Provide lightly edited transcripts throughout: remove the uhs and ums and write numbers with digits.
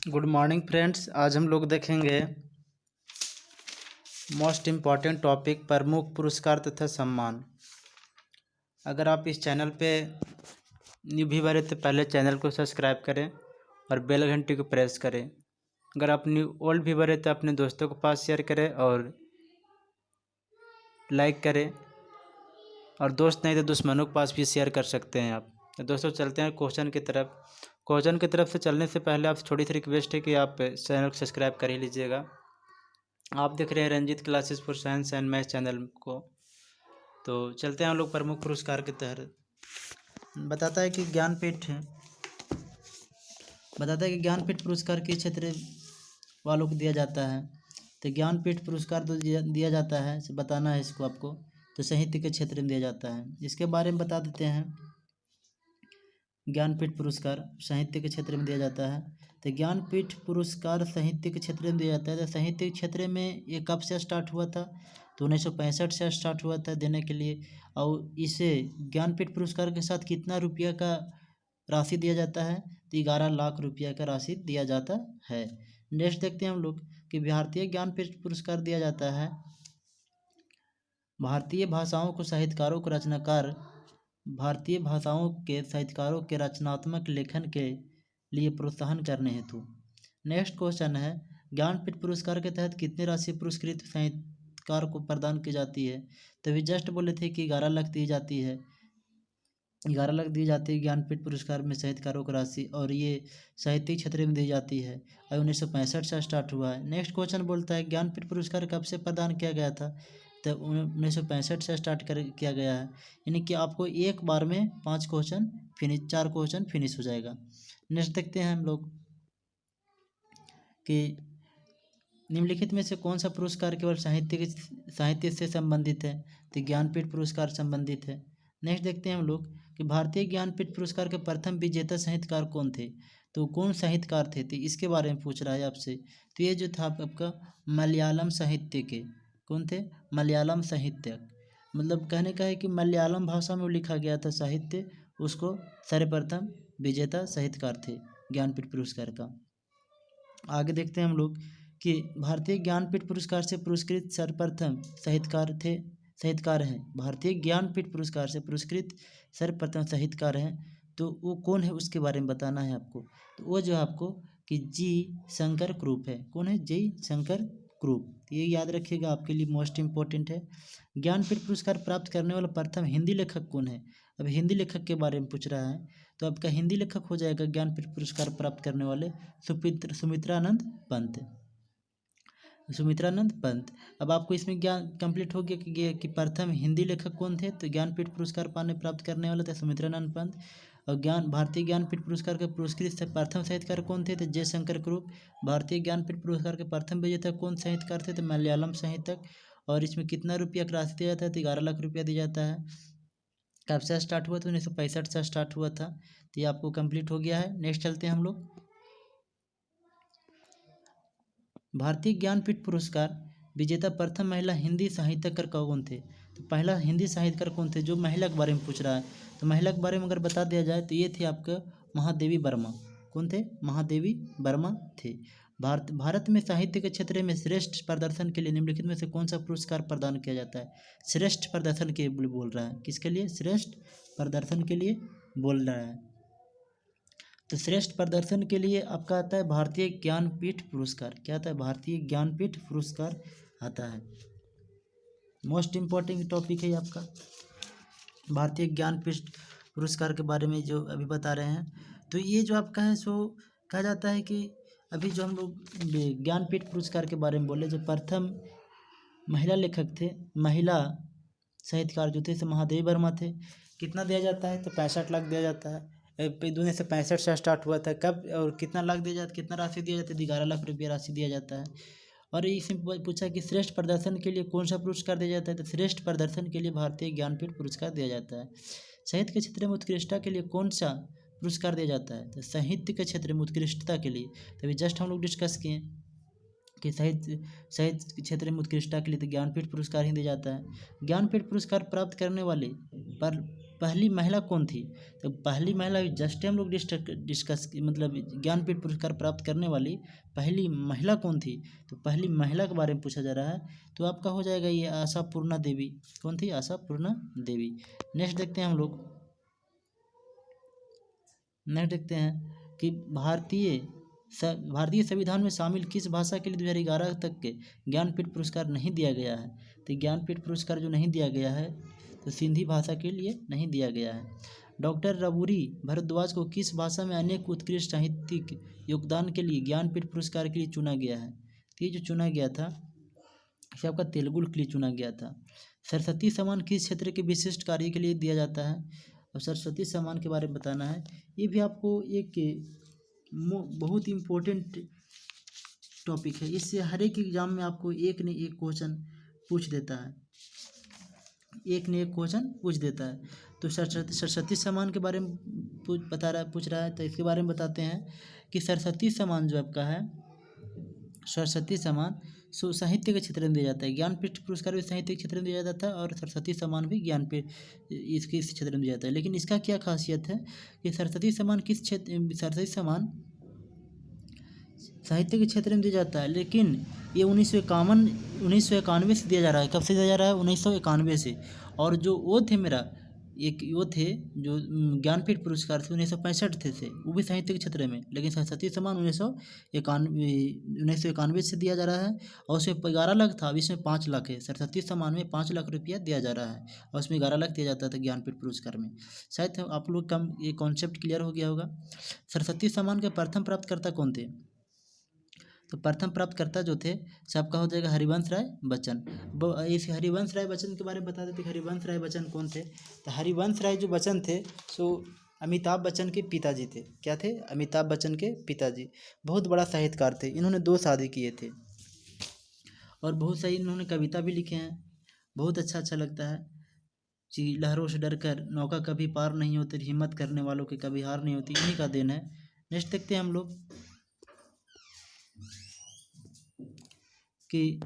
Good morning friends. आज हम लोग देखेंगे मोस्ट इम्पॉर्टेंट टॉपिक प्रमुख पुरस्कार तथा सम्मान। अगर आप इस चैनल पे न्यू व्यूअर हैं तो पहले चैनल को सब्सक्राइब करें और बेल घंटी को प्रेस करें। अगर आप न्यू ओल्ड व्यूअर हैं तो अपने दोस्तों के पास शेयर करें और लाइक करें, और दोस्त नहीं तो दुश्मनों के पास भी शेयर कर सकते हैं आप। तो दोस्तों चलते हैं क्वेश्चन की तरफ। क्वेश्चन की तरफ से चलने से पहले आप छोटी सी रिक्वेस्ट है कि आप चैनल को सब्सक्राइब कर ही लीजिएगा। आप देख रहे हैं Ranjit classes for science and math channel को। तो चलते हैं हम लोग प्रमुख पुरस्कार के तहत। बताता है कि ज्ञानपीठ पुरस्कार किस क्षेत्र वालों को दिया जाता है। तो ज्ञानपीठ पुरस्कार तो दिया जाता है, बताना है इसको आपको। तो साहित्य के क्षेत्र में दिया जाता है, इसके बारे में बता देते हैं। ज्ञानपीठ पुरस्कार साहित्य के क्षेत्र में दिया जाता है। तो ज्ञानपीठ पुरस्कार साहित्य के क्षेत्र में दिया जाता है। तो साहित्य के क्षेत्र में ये कब से स्टार्ट हुआ था? तो 1965 से स्टार्ट हुआ था देने के लिए। और इसे ज्ञानपीठ पुरस्कार के साथ कितना रुपया का राशि दिया जाता है? तो 11 लाख रुपया का राशि दिया जाता है। नेक्स्ट देखते हैं हम लोग कि भारतीय ज्ञानपीठ पुरस्कार दिया जाता है भारतीय भाषाओं के साहित्यकारों के रचनात्मक लेखन के लिए प्रोत्साहन करने हेतु। नेक्स्ट क्वेश्चन है, ज्ञानपीठ पुरस्कार के तहत कितनी राशि पुरस्कृत साहित्यकार को प्रदान की जाती है? तो अभी जस्ट बोले थे कि 11 लाख दी जाती है। 11 लाख दी जाती है ज्ञानपीठ पुरस्कार में साहित्यकारों की राशि, और ये साहित्यिक क्षेत्र में दी जाती है और 1965 से स्टार्ट हुआ है। नेक्स्ट क्वेश्चन बोलता है ज्ञानपीठ पुरस्कार कब से प्रदान किया गया था? तो 1965 से स्टार्ट किया गया है। यानी कि आपको एक बार में 4 क्वेश्चन फिनिश हो जाएगा। नेक्स्ट देखते हैं हम लोग कि निम्नलिखित में से कौन सा पुरस्कार केवल साहित्य से संबंधित है? तो ज्ञानपीठ पुरस्कार संबंधित है। नेक्स्ट देखते हैं हम लोग कि भारतीय ज्ञानपीठ पुरस्कार के प्रथम विजेता साहित्यकार कौन थे? तो कौन साहित्यकार थे? तो इसके बारे में पूछ रहा है आपसे। तो ये जो था आपका मलयालम साहित्य के कौन थे? मलयालम साहित्यक, मतलब कहने का है कि मलयालम भाषा में लिखा गया था साहित्य, उसको सर्वप्रथम विजेता साहित्यकार थे ज्ञानपीठ पुरस्कार का। आगे देखते हैं हम लोग कि भारतीय ज्ञानपीठ पुरस्कार से पुरस्कृत सर्वप्रथम साहित्यकार हैं। भारतीय ज्ञानपीठ पुरस्कार से पुरस्कृत सर्वप्रथम साहित्यकार हैं, तो वो कौन है उसके बारे में बताना है आपको। तो वो जो आपको कि जी शंकर क्रूप है। कौन है? जी शंकर क्रूप। ये याद रखिएगा, आपके लिए मोस्ट इम्पोर्टेंट है। ज्ञानपीठ पुरस्कार प्राप्त करने वाला प्रथम हिंदी लेखक कौन है? अब हिंदी लेखक के बारे में पूछ रहा है, तो आपका हिंदी लेखक हो जाएगा ज्ञानपीठ पुरस्कार प्राप्त करने वाले सुमित्रानंद पंत। अब आपको इसमें ज्ञान कंप्लीट हो गया कि प्रथम हिंदी लेखक कौन थे। तो ज्ञानपीठ पुरस्कार प्राप्त करने वाले थे सुमित्रानंद पंत। और भारतीय ज्ञानपीठ पुरस्कार के पुरस्कृत प्रथम साहित्यकार कौन थे? तो जयशंकर क्रूप। भारतीय ज्ञानपीठ पुरस्कार के प्रथम विजेता कौन साहित्यकार थे? तो मलयालम साहित्यक। और इसमें कितना रुपया की राशि दिया जाता है? तो 11 लाख रुपया दिया जाता है। कब से स्टार्ट हुआ था? 1965 से स्टार्ट हुआ था। तो ये आपको कंप्लीट हो गया है। नेक्स्ट चलते हैं हम लोग। भारतीय ज्ञानपीठ पुरस्कार विजेता प्रथम महिला हिंदी साहित्यकार कौन थे? तो पहला हिंदी साहित्यकार कौन थे? जो महिला के बारे में पूछ रहा है, तो महिला के बारे में अगर बता दिया जाए तो ये थे आपका महादेवी वर्मा। कौन थे? महादेवी वर्मा थे। भारत में साहित्य के क्षेत्र में श्रेष्ठ प्रदर्शन के लिए निम्नलिखित में से कौन सा पुरस्कार प्रदान किया जाता है? श्रेष्ठ प्रदर्शन के लिए बोल रहा है। किसके लिए? श्रेष्ठ प्रदर्शन के लिए बोल रहा है। तो श्रेष्ठ प्रदर्शन के लिए आपका आता है भारतीय ज्ञानपीठ पुरस्कार। क्या आता है? भारतीय ज्ञानपीठ पुरस्कार आता है। मोस्ट इम्पोर्टेंट टॉपिक है आपका भारतीय ज्ञानपीठ पुरस्कार के बारे में जो अभी बता रहे हैं। तो ये जो आपका है सो कहा जाता है कि अभी जो हम लोग ज्ञानपीठ पुरस्कार के बारे में बोले, जो प्रथम महिला लेखक थे, महिला साहित्यकार जो थे, महादेवी वर्मा थे। कितना दिया जाता है? तो 65 लाख दिया जाता है। 1965 से स्टार्ट हुआ था। कब और कितना लाख दिया जाता, कितना राशि दिया जाता है? 11 लाख रुपया राशि दिया जाता है। और इसमें पूछा कि श्रेष्ठ प्रदर्शन के लिए कौन सा पुरस्कार दिया जाता है? तो श्रेष्ठ प्रदर्शन के लिए भारतीय ज्ञानपीठ पुरस्कार दिया जाता है। साहित्य के क्षेत्र में उत्कृष्टता के लिए कौन सा पुरस्कार दिया जाता है? तो साहित्य के क्षेत्र में उत्कृष्टता के लिए तभी जस्ट हम लोग डिस्कस किए कि साहित्य क्षेत्र में उत्कृष्टता के लिए तो ज्ञानपीठ पुरस्कार ही दिया जाता है। ज्ञानपीठ पुरस्कार प्राप्त करने वाले पहली महिला कौन थी? तो पहली महिला जस्ट हम लोग डिस्कस मतलब ज्ञानपीठ पुरस्कार प्राप्त करने वाली पहली महिला कौन थी? तो पहली महिला के बारे में पूछा जा रहा है, तो आपका हो जाएगा ये आशापूर्णा देवी। कौन थी? आशापूर्णा देवी। नेक्स्ट देखते हैं हम लोग, नेक्स्ट देखते हैं कि भारतीय संविधान में शामिल किस भाषा के लिए 2011 तक के ज्ञानपीठ पुरस्कार नहीं दिया गया है? तो ज्ञानपीठ पुरस्कार जो नहीं दिया गया है तो सिंधी भाषा के लिए नहीं दिया गया है। डॉक्टर रबूरी भारद्वाज को किस भाषा में अनेक उत्कृष्ट साहित्यिक योगदान के लिए ज्ञानपीठ पुरस्कार के लिए चुना गया है? तो ये जो चुना गया था इसे आपका तेलुगु के लिए चुना गया था। सरस्वती सम्मान किस क्षेत्र के विशिष्ट कार्य के लिए दिया जाता है? और सरस्वती सम्मान के बारे में बताना है। ये भी आपको एक बहुत इम्पोर्टेंट टॉपिक है, इससे हर एक एग्जाम में आपको एक न एक क्वेश्चन पूछ देता है, एक न एक क्वेश्चन पूछ देता है। तो सरस्वती सम्मान के बारे में पूछ रहा है, तो इसके बारे में बताते हैं कि सरस्वती सम्मान जो आपका है, सरस्वती सम्मान साहित्य के क्षेत्र में दिया जाता है। ज्ञानपीठ पुरस्कार भी साहित्य के क्षेत्र में दिया जाता है और सरस्वती सम्मान भी ज्ञानपीठ इसके इस क्षेत्र में दिया जाता है। लेकिन इसका क्या खासियत है कि सरस्वती सम्मान सरस्वती सम्मान साहित्य के क्षेत्र में दिया जाता है, लेकिन ये 1991 से दिया जा रहा है। कब से दिया जा रहा है? 1991 से। और जो वो थे मेरा एक वो थे जो ज्ञानपीठ पुरस्कार थे 1965 थे से, वो भी साहित्य के क्षेत्र में। लेकिन सरस्वती सम्मान 1991 से दिया जा रहा है और उसमें 11 लाख था, अब इसमें 5 लाख है। सरस्वती सम्मान में 5 लाख रुपया दिया जा रहा है और उसमें 11 लाख दिया जाता था ज्ञानपीठ पुरस्कार में। शायद आप लोग का ये कॉन्सेप्ट क्लियर हो गया होगा। सरस्वती सम्मान के प्रथम प्राप्तकर्ता कौन थे? तो प्रथम प्राप्तकर्ता जो थे सबका हो जाएगा हरिवंश राय बच्चन। इस हरिवंश राय बच्चन के बारे में बता देते, हरिवंश राय बच्चन कौन थे? तो हरिवंश राय जो बच्चन थे सो अमिताभ बच्चन के पिताजी थे। क्या थे? अमिताभ बच्चन के पिताजी। बहुत बड़ा साहित्यकार थे, इन्होंने 2 शादी किए थे और बहुत सही इन्होंने कविता भी लिखे हैं। बहुत अच्छा लगता है कि लहरों से डरकर नौका कभी पार नहीं होती, हिम्मत करने वालों की कभी हार नहीं होती, इन्हीं का देन है। नेक्स्ट देखते हैं हम लोग कि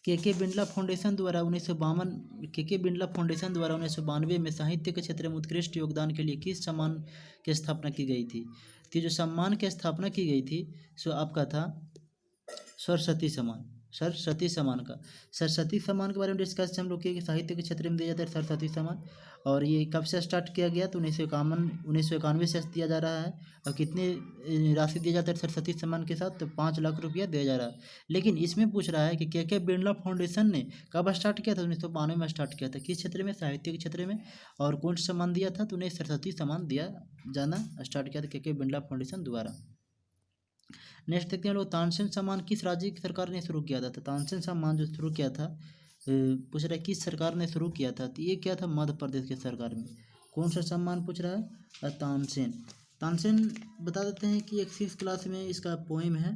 के बिरला फाउंडेशन द्वारा 1992 में साहित्य के क्षेत्र में उत्कृष्ट योगदान के लिए किस सम्मान की स्थापना की गई थी? तो जो सम्मान की स्थापना की गई थी सो आपका था सरस्वती सम्मान। सरस्वती सम्मान के बारे में डिस्कस हम लोग किए कि साहित्य के क्षेत्र में दिया जाता है सरस्वती सम्मान। और ये कब से स्टार्ट किया गया? तो 1991 से दिया जा रहा है। और कितने राशि दिया जाता है सरस्वती सम्मान के साथ? तो 5 लाख रुपया दिया जा रहा है। लेकिन इसमें पूछ रहा है कि के बिरला फाउंडेशन ने कब स्टार्ट किया था? 1992 में स्टार्ट किया था। किस क्षेत्र में? साहित्य के क्षेत्र में। और कौन सा सम्मान दिया था? तो उन्हें सरस्वती सम्मान दिया जाना स्टार्ट किया था के बिरला फाउंडेशन द्वारा। नेक्स्ट देखते हैं लोग, तानसेन सम्मान किस राज्य की सरकार ने शुरू किया था? तो तानसेन सम्मान जो शुरू किया था पूछ रहा है किस सरकार ने शुरू किया था? तो ये क्या था? मध्य प्रदेश की सरकार में। कौन सा सम्मान पूछ रहा है? तानसेन बता देते हैं कि एक 6th क्लास में इसका पोएम है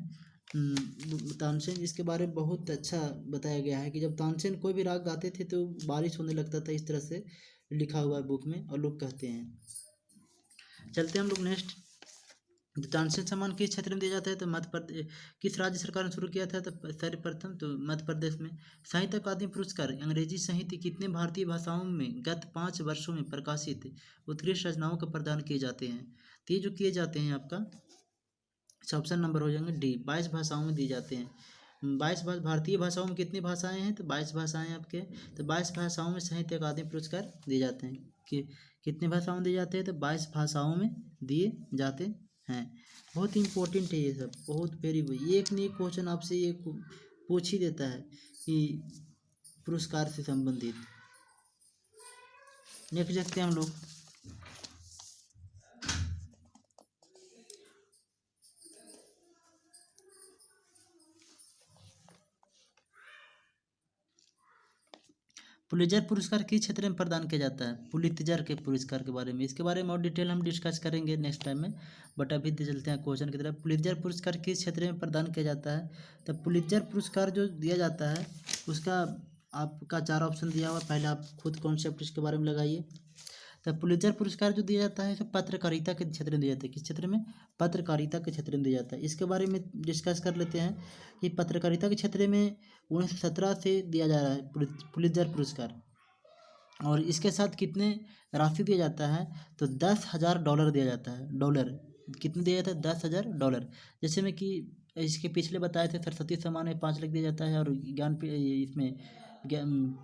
तानसेन। इसके बारे में बहुत अच्छा बताया गया है कि जब तानसेन कोई भी राग गाते थे तो बारिश होने लगता था, इस तरह से लिखा हुआ है बुक में और लोग कहते हैं। चलते हैं हम लोग नेक्स्ट। तानसेन सम्मान किस क्षेत्र में दिया जाता है? तो मध्य प्रदेश। किस राज्य सरकार ने शुरू किया था? तो सर्वप्रथम तो मध्य प्रदेश में। साहित्य अकादमी पुरस्कार अंग्रेजी साहित्य कितने भारतीय भाषाओं में गत 5 वर्षों में प्रकाशित उत्कृष्ट रचनाओं को प्रदान किए जाते हैं? तो ये जो किए जाते हैं आपका ऑप्शन नंबर हो जाएंगे डी, 22 भाषाओं में दिए जाते हैं। 22 भारतीय भाषाओं में कितनी भाषाएं हैं? तो 22 भाषाएं आपके। तो 22 भाषाओं में साहित्य अकादमी पुरस्कार दिए जाते हैं। कि कितने भाषाओं में दिए जाते हैं? तो 22 भाषाओं में दिए जाते हैं। बहुत इंपॉर्टेंट है ये सब, बहुत वेरी एक न एक क्वेश्चन आपसे ये पूछ ही देता है कि पुरस्कार से संबंधित। नेक्स्ट देखते हैं हम लोग पुलित्जर पुरस्कार किस क्षेत्र में प्रदान किया जाता है? पुलित्जर के पुरस्कार के बारे में, इसके बारे में और डिटेल हम डिस्कस करेंगे नेक्स्ट टाइम में, बट अभी चलते हैं क्वेश्चन की तरफ। पुलित्जर पुरस्कार किस क्षेत्र में प्रदान किया जाता है? तो पुलित्जर पुरस्कार जो दिया जाता है उसका आपका 4 ऑप्शन दिया हुआ, पहले आप खुद कॉन्सेप्ट इसके बारे में लगाइए। तो पुलित्जर पुरस्कार जो दिया जाता है तो पत्रकारिता के क्षेत्र में दिया जाता है। किस क्षेत्र में? पत्रकारिता के क्षेत्र में दिया जाता है। इसके बारे में डिस्कस कर लेते हैं कि पत्रकारिता के क्षेत्र में 1917 से दिया जा रहा है पुलित्जर पुरस्कार। और इसके साथ कितने राशि दिया जाता है, तो $10,000 दिया जाता है। डॉलर कितने दिया जाता है, $10,000। जैसे मैं कि इसके पिछले बताए थे, सरस्वती सम्मान में 5 लाख दिया जाता है, और इसमें ज्ञान,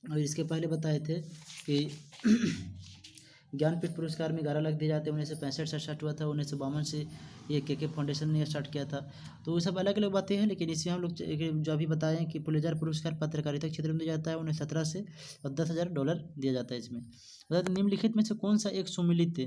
और इसके पहले बताए थे कि ज्ञानपीठ पुरस्कार में 11 लाख दिए जाते हैं। 1965 से स्टार्ट हुआ था, 1952 से ये के फाउंडेशन ने स्टार्ट किया था। तो वो सब अलग अलग बातें हैं, लेकिन इसमें हम लोग जो अभी बताए हैं कि पुलित्जर पुरस्कार पत्रकारिता क्षेत्र में दिया जाता है 1917 से, और $10,000 दिया जाता है इसमें। निम्नलिखित में से कौन सा एक सुमिलित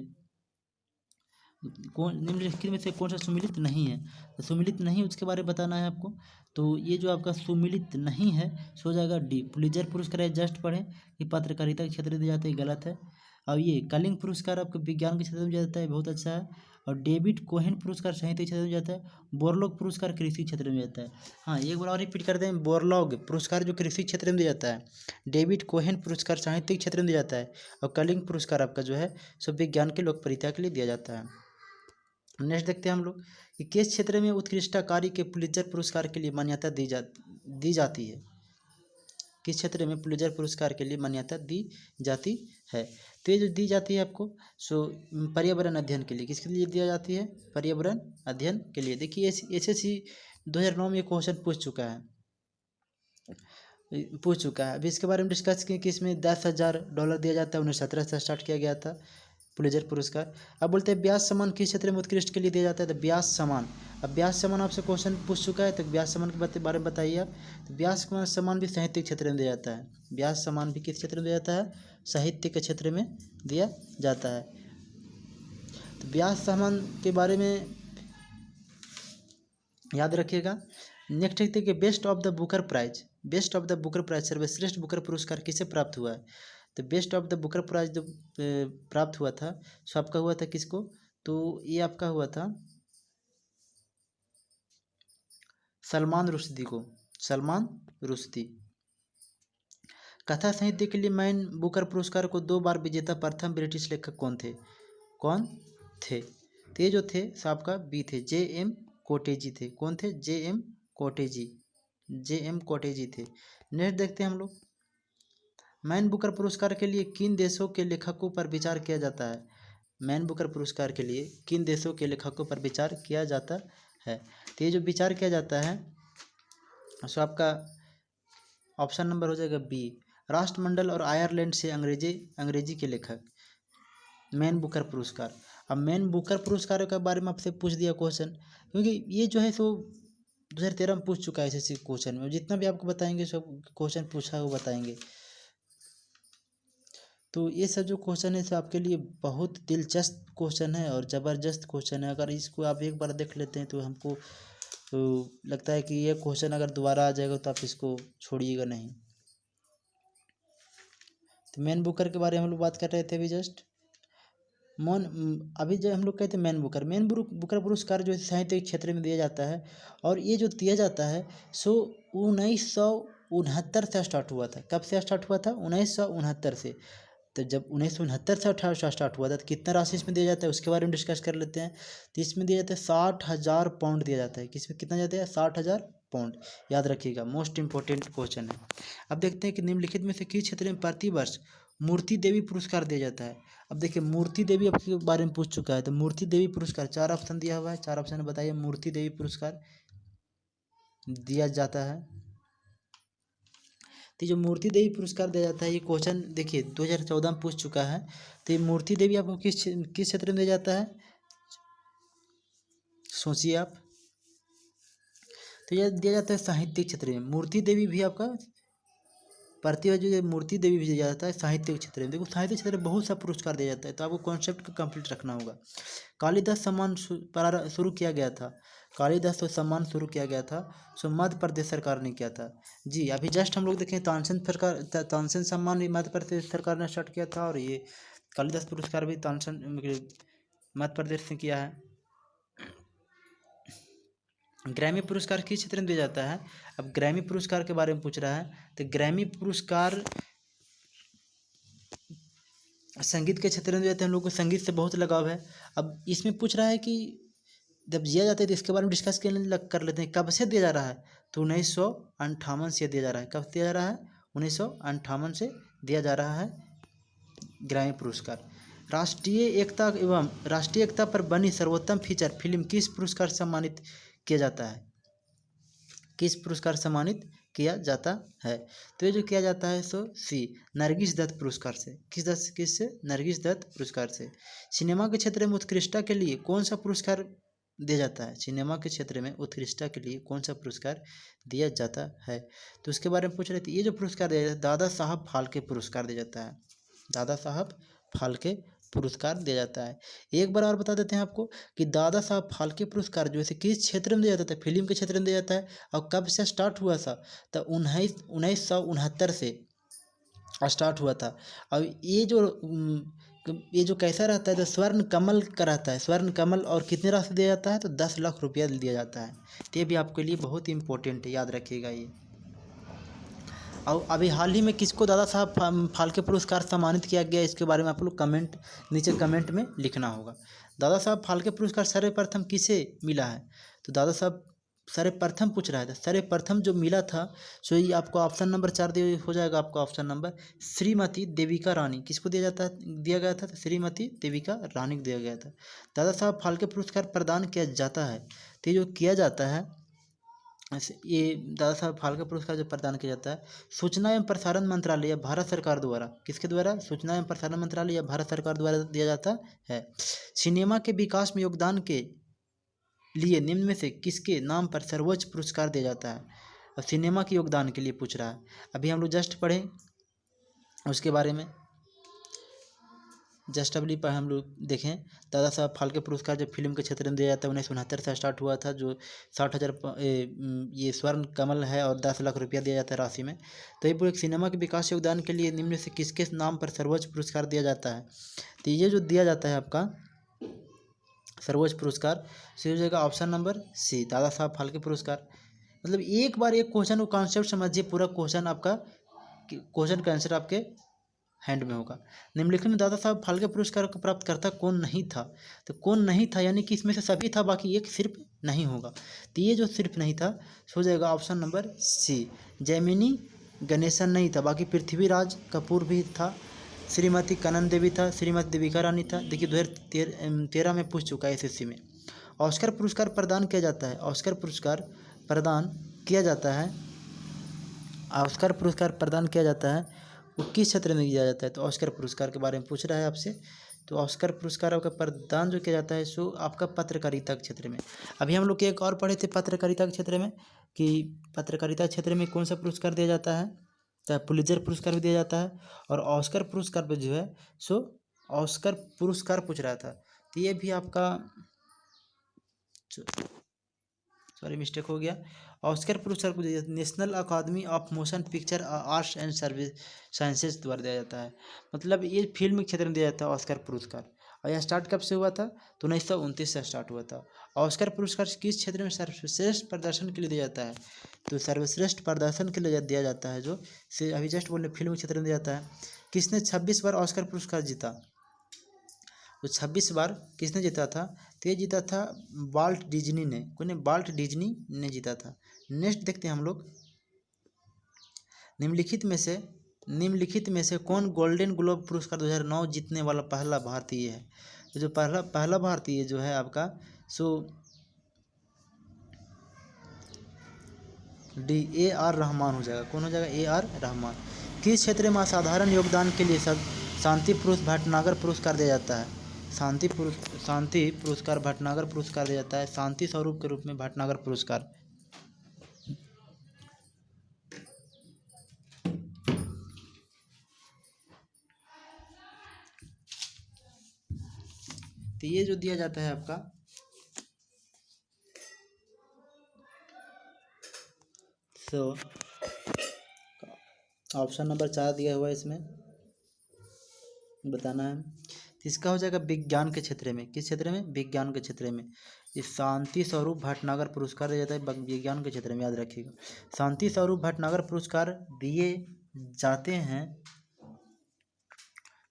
निम्नलिखित में से कौन सा सुमिलित नहीं है, तो सुमिलित नहीं उसके बारे में बताना है आपको। तो ये जो आपका सुमिलित नहीं है सो जाएगा डी। पुलित्जर पुरस्कार है, जस्ट पढ़े कि पत्रकारिता के क्षेत्र में दिया जाता है, गलत है। अब ये कलिंग पुरस्कार आपको विज्ञान के क्षेत्र में दिया जाता है, बहुत अच्छा है। और डेविड कोहेन पुरस्कार साहित्य क्षेत्र में जाता है। बोरलॉग पुरस्कार कृषि क्षेत्र में जाता है। हाँ, एक बार और रिपीट करते हैं, बोरलॉग पुरस्कार जो कृषि क्षेत्र में दिया जाता है, डेविड कोहेन पुरस्कार साहित्यिक क्षेत्र में दिया जाता है, और कलिंग पुरस्कार आपका जो है सो विज्ञान के लोकप्रियता के लिए दिया जाता है। नेक्स्ट देखते हैं हम लोग कि किस क्षेत्र में उत्कृष्ट कार्य के पुलित्जर पुरस्कार के लिए मान्यता दी जाती है। किस क्षेत्र में पुलित्जर पुरस्कार के लिए मान्यता दी जाती है, तो ये जो दी जाती है आपको सो पर्यावरण अध्ययन के लिए, किसके लिए दिया जाती है, पर्यावरण अध्ययन के लिए। देखिए SSC 2009 में क्वेश्चन पूछ चुका है अभी इसके बारे में डिस्कस किए कि इसमें $10,000 दिया जाता है। 1917 से स्टार्ट किया गया था पुलित्जर पुरस्कार। अब बोलते हैं व्यास सम्मान किस क्षेत्र में उत्कृष्ट के लिए दिया जाता है, तो व्यास सम्मान। अब व्यास सम्मान आपसे क्वेश्चन पूछ चुका है, तो व्यास सम्मान के बारे में बताइए आप। तो व्यास सम्मान भी साहित्य क्षेत्र में दिया जाता है। व्यास सम्मान भी किस क्षेत्र में दिया जाता है, साहित्य के क्षेत्र में दिया जाता है। तो व्यास सम्मान के बारे में याद रखिएगा। नेक्स्ट देखते हैं कि best of the Booker Prize. Best of the Booker Prize, सर्वश्रेष्ठ बुकर पुरस्कार किसे प्राप्त हुआ है, तो best of the Booker Prize जो प्राप्त हुआ था सो आपका हुआ था किसको, तो ये आपका हुआ था सलमान रुश्दी को, सलमान रुश्दी। कथा साहित्य के लिए मैन बुकर पुरस्कार को 2 बार विजेता प्रथम ब्रिटिश लेखक कौन थे, तो ये जो थे सो आपका बी थे, JM कोटेजी थे। कौन थे, JM कोटेजी थे। नेक्स्ट देखते हैं हम लोग, मैन बुकर पुरस्कार के लिए किन देशों के लेखकों पर विचार किया जाता है। मैन बुकर पुरस्कार के लिए किन देशों के लेखकों पर विचार किया जाता है, तो ये जो विचार किया जाता है सो आपका ऑप्शन नंबर हो जाएगा बी, राष्ट्रमंडल और आयरलैंड से अंग्रेजी के लेखक। मैन बुकर पुरस्कार, अब मैन बुकर पुरस्कार के बारे में आपसे पूछ दिया क्वेश्चन, क्योंकि ये जो है सो 2013 में पूछ चुका है SSC क्वेश्चन में। जितना भी आपको बताएंगे सब क्वेश्चन पूछा वो बताएंगे। तो ये सब जो क्वेश्चन है सो आपके लिए बहुत दिलचस्प क्वेश्चन है और ज़बरदस्त क्वेश्चन है। अगर इसको आप एक बार देख लेते हैं तो हमको तो लगता है कि ये क्वेश्चन अगर दोबारा आ जाएगा तो आप इसको छोड़िएगा नहीं। तो मैन बुकर के बारे में हम लोग बात कर रहे थे अभी जस्ट। अभी जो हम लोग कहते हैं मैन बुकर पुरस्कार जो साहित्य क्षेत्र में दिया जाता है, और ये जो दिया जाता है सो 1969 से स्टार्ट हुआ था। कब से स्टार्ट हुआ था, 1969 से। तो जब 1969 से 18 स्टार्ट हुआ था तो कितना राशि इसमें दिया जाता है उसके बारे में डिस्कस कर लेते हैं। तो इसमें दिया जाता है 60,000 पाउंड दिया जाता है। किसमें कितना जाता है, 60,000 पाउंड। याद रखिएगा, मोस्ट इंपॉर्टेंट क्वेश्चन है। अब देखते हैं कि निम्नलिखित में से किस क्षेत्र में प्रतिवर्ष मूर्ति देवी पुरस्कार दिया जाता है। अब देखिए मूर्ति देवी आपके बारे में पूछ चुका है, तो मूर्ति देवी पुरस्कार 4 ऑप्शन दिया हुआ है, 4 ऑप्शन बताइए। मूर्ति देवी पुरस्कार दिया जाता है, तो जो मूर्ति देवी पुरस्कार दिया जाता है ये क्वेश्चन देखिए 2014 में पूछ चुका है। तो ये मूर्ति देवी आपको किस क्षेत्र में दिया जाता है, सोचिए आप। तो यह दिया जाता है साहित्यिक क्षेत्र में। मूर्ति देवी भी आपका प्रतिभा जो मूर्ति देवी भी दिया जाता है साहित्यिक क्षेत्र में। देखो साहित्य क्षेत्र में बहुत सा पुरस्कार दिया जाता है, तो आपको कॉन्सेप्ट को कंप्लीट रखना होगा। कालिदास सम्मान शुरू किया गया था, कालिदास तो सम्मान शुरू किया गया था सो मध्य प्रदेश सरकार ने किया था। जी अभी जस्ट हम लोग देखें तानसेन सम्मान भी मध्य प्रदेश सरकार ने स्टार्ट किया था, और ये कालिदास पुरस्कार भी तानसेन मध्य प्रदेश ने किया है। ग्रैमी पुरस्कार किस क्षेत्र में दिया जाता है। अब ग्रैमी पुरस्कार के बारे में पूछ रहा है, तो ग्रैमी पुरस्कार संगीत के क्षेत्र में दिया जाता है। हम लोग को संगीत से बहुत लगाव है। अब इसमें पूछ रहा है कि जब दिया जाता है तो इसके बारे में डिस्कस कर लेते हैं, कब से दिया जा रहा है, तो 1958 से दिया जा रहा है। कब दिया जा रहा है, 1958 से दिया जा रहा है ग्रैमी पुरस्कार। राष्ट्रीय एकता पर बनी सर्वोत्तम फीचर फिल्म किस पुरस्कार से सम्मानित किया जाता है? किस पुरस्कार से सम्मानित किया जाता है? तो ये जो किया जाता है सो सी नरगिस दत्त पुरस्कार से। किससे? नरगिस दत्त पुरस्कार से। सिनेमा के क्षेत्र में उत्कृष्टता के लिए कौन सा पुरस्कार दिया जाता है? सिनेमा के क्षेत्र में उत्कृष्टता के लिए कौन सा पुरस्कार दिया जाता है? तो उसके बारे में पूछ रहे थे। ये जो पुरस्कार दिया जाता है दादा साहब फाल्के पुरस्कार दिया जाता है। दादा साहब फाल्के पुरस्कार दिया जाता है। एक बार और बता देते हैं आपको कि दादा साहब फाल्के पुरस्कार जो है किस क्षेत्र में दिया जाता है? फिल्म के क्षेत्र में दिया जाता है। और कब से स्टार्ट हुआ था? तो 1969 से स्टार्ट हुआ था। और ये जो कैसा रहता है? तो स्वर्ण कमल का रहता है। स्वर्ण कमल। और कितने राशि दिया जाता है? तो 10 लाख रुपया दिया जाता है। तो ये भी आपके लिए बहुत ही इंपॉर्टेंट है, याद रखिएगा ये। और अभी हाल ही में किसको दादा साहब फाल्के पुरस्कार सम्मानित किया गया, इसके बारे में आप लोग नीचे कमेंट में लिखना होगा। दादा साहब फाल्के पुरस्कार सर्वप्रथम किसे मिला है? तो दादा साहब सर्वप्रथम पूछ रहा है। सर्वप्रथम जो मिला था सो ये आपको ऑप्शन नंबर 4 हो जाएगा। आपका ऑप्शन नंबर श्रीमती देविका रानी। किसको दिया गया था? तो श्रीमती देविका रानी को दिया गया था। दादा साहब फाल्के पुरस्कार प्रदान किया जाता है। तो जो किया जाता है ये दादा साहब फाल्के पुरस्कार जो प्रदान किया जाता है सूचना एवं प्रसारण मंत्रालय या भारत सरकार द्वारा। किसके द्वारा? सूचना एवं प्रसारण मंत्रालय या भारत सरकार द्वारा दिया जाता है। सिनेमा के विकास में योगदान के लिए निम्न में से किसके नाम पर सर्वोच्च पुरस्कार दिया जाता है? और सिनेमा के योगदान के लिए पूछ रहा है। अभी हम लोग जस्ट पढ़े उसके बारे में। जस्ट अभी पर हम लोग देखें दादा साहब फाल्के पुरस्कार जब फिल्म के क्षेत्र में दिया जाता है 1969 से स्टार्ट हुआ था। जो 60,000 ये स्वर्ण कमल है और 10 लाख रुपया दिया जाता है राशि में। तो ये पूरे सिनेमा के विकास योगदान के लिए निम्न से किसके नाम पर सर्वोच्च पुरस्कार दिया जाता है? तो ये जो दिया जाता है आपका सर्वोच्च पुरस्कार से हो जाएगा ऑप्शन नंबर सी दादा साहब फाल्के पुरस्कार। मतलब एक बार एक क्वेश्चन को कॉन्सेप्ट समझिए, पूरा क्वेश्चन आपका क्वेश्चन का आंसर आपके हैंड में होगा। निम्नलिखित में दादा साहब फाल्के पुरस्कार को प्राप्त करता कौन नहीं था? तो कौन नहीं था यानी कि इसमें से सभी था, बाकी एक सिर्फ नहीं होगा। तो ये जो सिर्फ नहीं था हो जाएगा option number C Gemini Ganesan नहीं था। बाकी पृथ्वीराज कपूर भी था, श्रीमती कनन देवी था, श्रीमती देविका रानी था। देखिए 2013 में पूछ चुका है एसएससी में। ऑस्कर पुरस्कार प्रदान किया जाता है। ऑस्कर पुरस्कार प्रदान किया जाता है। ऑस्कर पुरस्कार प्रदान किया जाता है वो किस क्षेत्र में दिया जाता है? तो ऑस्कर पुरस्कार के बारे में पूछ रहा है आपसे। तो ऑस्कर पुरस्कार का प्रदान जो किया जाता है सो आपका पत्रकारिता के क्षेत्र में। अभी हम लोग एक और पढ़े थे पत्रकारिता के क्षेत्र में कि पत्रकारिता क्षेत्र में कौन सा पुरस्कार दिया जाता है? तो पुलित्जर पुरस्कार भी दिया जाता है। और ऑस्कर पुरस्कार पर जो है सो ऑस्कर पुरस्कार पूछ रहा था। तो ये भी आपका सॉरी मिस्टेक हो गया। ऑस्कर पुरस्कार को National Academy of Motion Picture Arts and Sciences द्वारा दिया जाता है। मतलब ये फिल्म क्षेत्र में दिया जाता है ऑस्कर पुरस्कार। और यह स्टार्ट कब से हुआ था? तो 1929 से स्टार्ट हुआ था। ऑस्कर पुरस्कार किस क्षेत्र में सर्वश्रेष्ठ प्रदर्शन के लिए दिया जाता है? तो सर्वश्रेष्ठ प्रदर्शन के लिए दिया जाता है जो से अभी जस्ट बोले फिल्म क्षेत्र में दिया जाता है। किसने 26 बार ऑस्कर पुरस्कार जीता? तो 26 बार किसने जीता था? तो ये जीता था वाल्ट डिज्नी ने। कौन? वाल्ट डिज्नी ने जीता था। नेक्स्ट देखते हैं हम लोग निम्नलिखित में से कौन गोल्डन ग्लोब पुरस्कार 2009 जीतने वाला पहला भारतीय है? तो जो पहला भारतीय जो है आपका सो AR रहमान हो जाएगा। कौन हो जाएगा? AR रहमान। किस क्षेत्र में असाधारण योगदान के लिए शांति पुरुष भटनागर पुरस्कार दिया जाता है? शांति पुरस्कार भटनागर पुरस्कार दिया जाता है। शांति स्वरूप के रूप में भटनागर पुरस्कार। तो ये जो दिया जाता है आपका तो ऑप्शन नंबर 4 दिया हुआ है इसमें बताना है। इसका हो जाएगा विज्ञान के क्षेत्र में। किस क्षेत्र में? विज्ञान के क्षेत्र में। इस शांति स्वरूप भटनागर पुरस्कार दिया जाता है विज्ञान के क्षेत्र में, याद रखिएगा। शांति स्वरूप भटनागर पुरस्कार दिए जाते हैं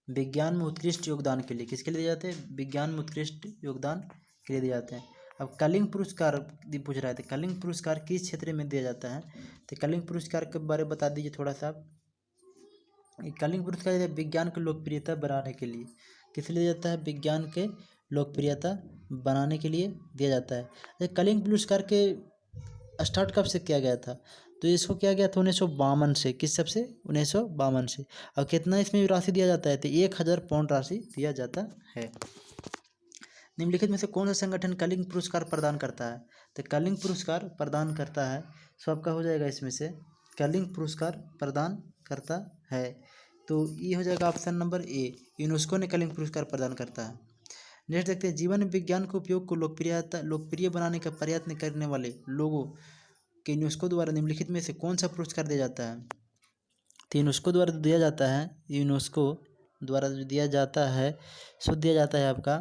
विज्ञान में उत्कृष्ट योगदान के लिए। किसके लिए दिए जाते हैं? विज्ञान में उत्कृष्ट योगदान के लिए दिए जाते हैं। अब कलिंग पुरस्कार पूछ रहे थे। कलिंग पुरस्कार किस क्षेत्र में दिया जाता है? तो कलिंग पुरस्कार के बारे में बता दीजिए थोड़ा सा। कलिंग पुरस्कार दिया विज्ञान की लोकप्रियता बढ़ाने के लिए। किस लिए दिया जाता है? विज्ञान के लोकप्रियता बनाने के लिए दिया जाता है। ये कलिंग पुरस्कार के स्टार्ट कब से किया गया था? तो इसको किया गया था 1952 से। किस सब से? 1952 से। और कितना इसमें राशि दिया जाता है? तो 1000 पाउंड राशि दिया जाता है। निम्नलिखित में से कौन सा संगठन कलिंग पुरस्कार प्रदान करता है? तो कलिंग पुरस्कार प्रदान करता है, सो आपका हो जाएगा इसमें से कलिंग पुरस्कार प्रदान करता है, तो ये हो जाएगा ऑप्शन नंबर ए, यूनेस्को ने कलिंग पुरस्कार प्रदान करता है। नेक्स्ट देखते हैं, जीवन विज्ञान के उपयोग को लोकप्रिय बनाने का प्रयत्न करने वाले लोगों के यूनेस्को द्वारा निम्नलिखित में से कौन सा पुरस्कार दिया जाता है? तो यूनेस्को द्वारा दिया जाता है, यूनेस्को द्वारा जो दिया जाता है सो दिया जाता है आपका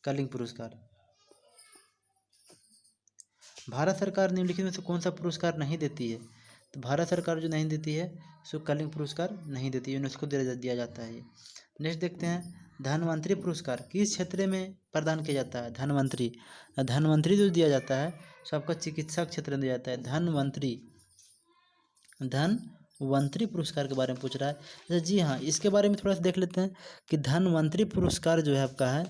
कलिंग पुरस्कार। भारत सरकार निम्नलिखित में से कौन सा पुरस्कार नहीं देती है? तो भारत सरकार जो नहीं देती है सो कलिंग पुरस्कार नहीं देती, यूनेस्को दिया जाता है। नेक्स्ट देखते हैं, धनवंतरी पुरस्कार किस क्षेत्र में प्रदान किया जाता है? धनवंतरी जो दिया जाता है सो आपका चिकित्सा क्षेत्र में दिया जाता है। धनवंतरी पुरस्कार के बारे में पूछ रहा है। अच्छा जी हाँ, इसके बारे में थोड़ा सा देख लेते हैं कि धनवंतरी पुरस्कार जो है आपका है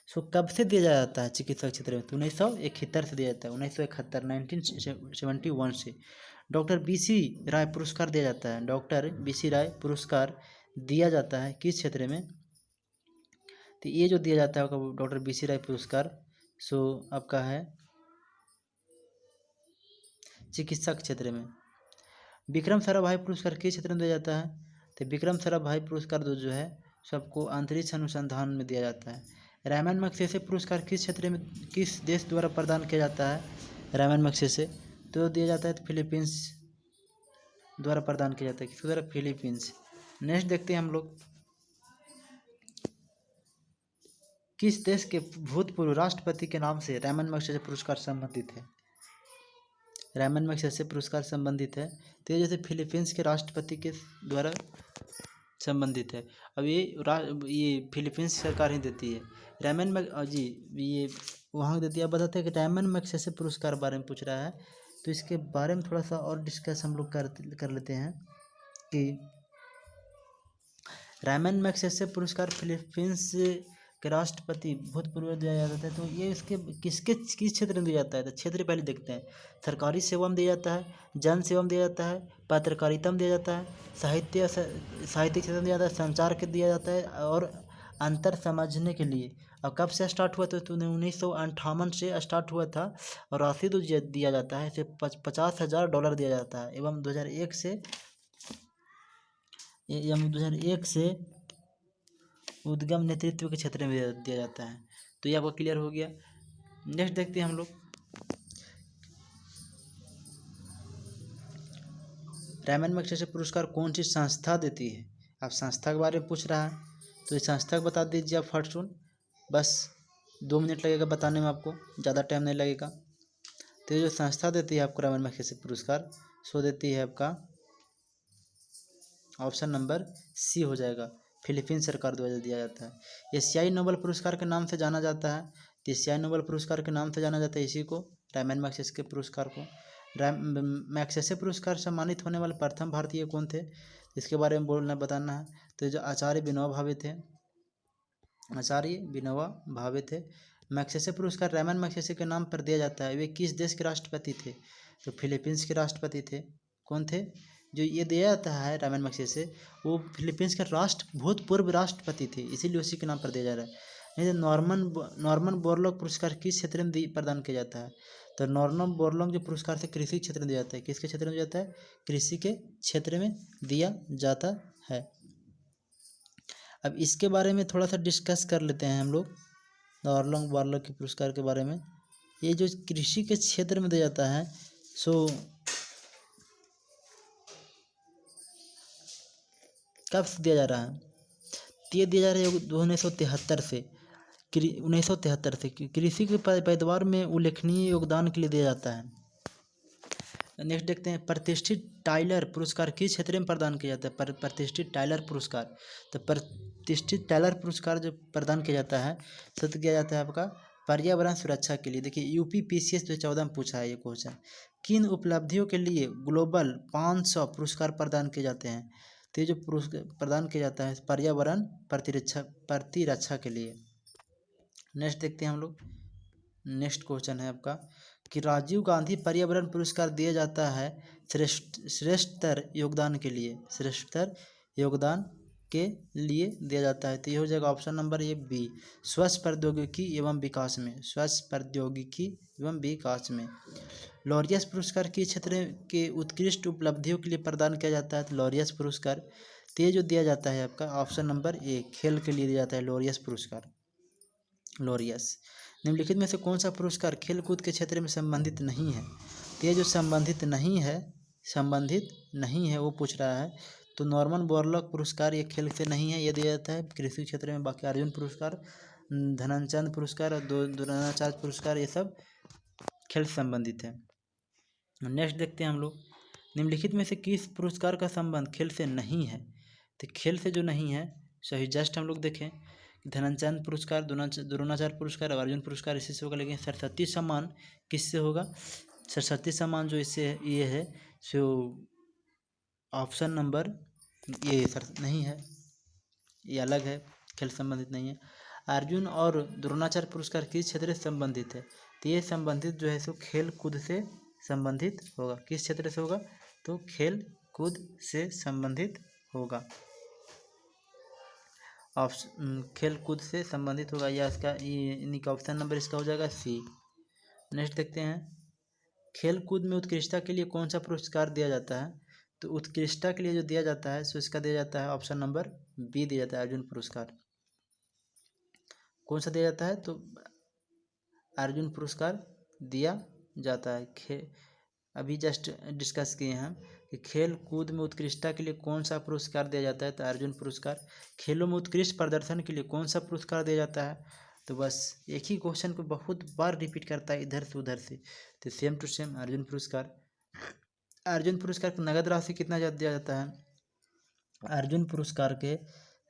सो कब से दिया जाता है चिकित्सा क्षेत्र में? तो 1971 से दिया जाता है, 1971 से। डॉक्टर बीसी राय पुरस्कार दिया जाता है, डॉक्टर बीसी राय पुरस्कार दिया जाता है किस क्षेत्र में? तो ये जो दिया जाता है आपका डॉक्टर बीसी राय पुरस्कार सो आपका है चिकित्सा क्षेत्र में। विक्रम साराभाई पुरस्कार किस क्षेत्र में दिया जाता है? तो विक्रम साराभाई पुरस्कार जो है सबको अंतरिक्ष अनुसंधान में दिया जाता है। रायमन मैग्सेसे पुरस्कार किस क्षेत्र में, किस देश द्वारा प्रदान किया जाता है? रायमन मैग्सेसे तो दिया जाता है फिलीपींस द्वारा प्रदान किया जाता है, किसके द्वारा? फिलीपींस। नेक्स्ट देखते हैं हम लोग, किस देश के भूतपूर्व राष्ट्रपति के नाम से रायमन मैग्सेसे पुरस्कार संबंधित है? रायमन मैग्सेसे पुरस्कार संबंधित है, तो ये जैसे फिलीपींस के राष्ट्रपति के द्वारा संबंधित है। अब ये फिलीपींस सरकार ही देती है। जी ये वहाँ देती है। बताते हैं कि रायमन मैग्सेसे पुरस्कार बारे में पूछ रहा है, तो इसके बारे में थोड़ा सा और डिस्कस हम लोग कर लेते हैं कि रायमन मैग्सेसे पुरस्कार फिलीपींस के राष्ट्रपति भूतपूर्व दिया जाता है, तो ये इसके किस क्षेत्र में दिया जाता है? तो क्षेत्र पहले देखते हैं। सरकारी सेवा में दिया जाता है, जन सेवा में दिया जाता है, पत्रकारिता में दिया जाता है, साहित्यिक क्षेत्र में दिया जाता है, संचार के दिया जाता है, और अंतर समझने के लिए। अब कब से स्टार्ट हुआ? तो 1958 से स्टार्ट हुआ था, और राशि तो दिया जाता है इसे $50,000 दिया जाता है, एवं 2001 से उद्गम नेतृत्व के क्षेत्र में दिया जाता है। तो ये आपको क्लियर हो गया। नेक्स्ट देखते हैं हम लोग, रायमन मैग्सेसे पुरस्कार कौन सी संस्था देती है? आप संस्था के बारे में पूछ रहा है, तो ये संस्था बता दीजिए आप फट सुन, बस 2 मिनट लगेगा बताने में, आपको ज़्यादा टाइम नहीं लगेगा। तो ये जो संस्था देती है आपको रायमन मैग्सेसे पुरस्कार सो देती है आपका ऑप्शन नंबर सी हो जाएगा, फिलीपींस सरकार द्वारा दिया जाता है। एशियाई नोबेल पुरस्कार के नाम से जाना जाता है, तो एशियाई नोबेल पुरस्कार के नाम से जाना जाता है इसी को, रायमन मैग्सेसे के पुरस्कार को। मैग्सेसे पुरस्कार सम्मानित होने वाले प्रथम भारतीय कौन थे? इसके बारे में बताना है। तो जो आचार्य विनोबा भावे थे। मैग्सेसे पुरस्कार रायमन मैग्सेसे के नाम पर दिया जाता है, वे किस देश के राष्ट्रपति थे? तो फिलीपींस के राष्ट्रपति थे। कौन थे? जो ये दिया जाता है रायमन मैग्सेसे वो फिलीपींस के भूतपूर्व राष्ट्रपति थे, इसीलिए उसी के नाम पर दिया जा रहा है। नहीं तो नॉर्मन बोरलॉग पुरस्कार किस क्षेत्र में प्रदान किया जाता है? तो नॉर्मन बोरलॉग जो पुरस्कार से कृषि क्षेत्र में दिया जाता है, किसके क्षेत्र में दिया जाता है? कृषि के क्षेत्र में दिया जाता है। अब इसके बारे में थोड़ा सा डिस्कस कर लेते हैं हम लोग, नॉर्मन बोरलॉग के पुरस्कार के बारे में। ये जो कृषि के क्षेत्र में दिया जाता है सो कब से दिया जा रहा है? ये दिया जा रहा है 1973 से, 1973 से कृषि की पैदावार में उल्लेखनीय योगदान के लिए दिया जाता है। नेक्स्ट देखते हैं, प्रतिष्ठित टाइलर पुरस्कार किस क्षेत्र में प्रदान किया जाता है? प्रतिष्ठित टाइलर पुरस्कार, तो प्रतिष्ठित टाइलर पुरस्कार जो प्रदान किया जाता है तो किया जाता है आपका पर्यावरण सुरक्षा के लिए। देखिए यूपी पीसीएस 2014 में पूछा है ये क्वेश्चन। किन उपलब्धियों के लिए ग्लोबल 500 पुरस्कार प्रदान किए जाते हैं? तो ये जो पुरस्कार प्रदान किया जाता है पर्यावरण प्रतिरक्षा के लिए। नेक्स्ट देखते हैं हम लोग। नेक्स्ट क्वेश्चन है आपका कि राजीव गांधी पर्यावरण पुरस्कार दिया जाता है श्रेष्ठतर योगदान के लिए। श्रेष्ठतर योगदान के लिए दिया जाता है। तो ये हो जाएगा ऑप्शन नंबर ए बी, स्वच्छ प्रौद्योगिकी एवं विकास में। स्वच्छ प्रौद्योगिकी एवं विकास में। लॉरियस पुरस्कार किस क्षेत्र के उत्कृष्ट उपलब्धियों के लिए प्रदान किया जाता है? तो लॉरियस पुरस्कार तो ये जो दिया जाता है आपका ऑप्शन नंबर ए, खेल के लिए दिया जाता है लॉरियस पुरस्कार। लॉरियस। निम्नलिखित में से कौन सा पुरस्कार खेल कूद के क्षेत्र में संबंधित नहीं है? तो ये जो संबंधित नहीं है वो पूछ रहा है। तो नॉर्मन बोरलॉग पुरस्कार ये खेल से नहीं है, ये दिया जाता है कृषि क्षेत्र में। बाकी अर्जुन पुरस्कार, ध्यानचंद पुरस्कार और द्रोणाचार्य पुरस्कार ये सब खेल से संबंधित है। नेक्स्ट देखते हैं हम लोग। निम्नलिखित में से किस पुरस्कार का संबंध खेल से नहीं है? तो खेल से जो नहीं है सही जस्ट हम लोग देखें, ध्यानचंद पुरस्कार, द्रोणाचार्य पुरस्कार और अर्जुन पुरस्कार इसी से होगा। लेकिन सरस्वती सम्मान किससे होगा? सरस्वती सम्मान जो इससे ये है सो ऑप्शन नंबर ये सर नहीं है, ये अलग है, खेल संबंधित नहीं है। अर्जुन और द्रोणाचार्य पुरस्कार किस क्षेत्र से संबंधित है? तो ये संबंधित जो है सो खेल कूद से संबंधित होगा। किस क्षेत्र से होगा? तो खेल कूद से संबंधित होगा। खेल कूद से संबंधित होगा या इसका इन्हीं का ऑप्शन नंबर इसका हो जाएगा सी। नेक्स्ट देखते हैं। खेल कूद में उत्कृष्टता के लिए कौन सा पुरस्कार दिया जाता है? तो उत्कृष्टता के लिए जो दिया जाता है सो इसका दिया जाता है ऑप्शन नंबर बी दिया जाता है अर्जुन पुरस्कार। कौन सा दिया जाता है? तो अर्जुन पुरस्कार दिया जाता है। अभी जस्ट डिस्कस किए हैं कि खेल कूद में उत्कृष्टता के लिए कौन सा पुरस्कार दिया जाता है? तो अर्जुन पुरस्कार। खेलों में उत्कृष्ट प्रदर्शन के लिए कौन सा पुरस्कार दिया जाता है? तो बस एक ही क्वेश्चन को बहुत बार रिपीट करता है इधर से उधर से, तो सेम टू सेम अर्जुन पुरस्कार। अर्जुन पुरस्कार की नगद राशि कितना दिया जाता है? अर्जुन पुरस्कार के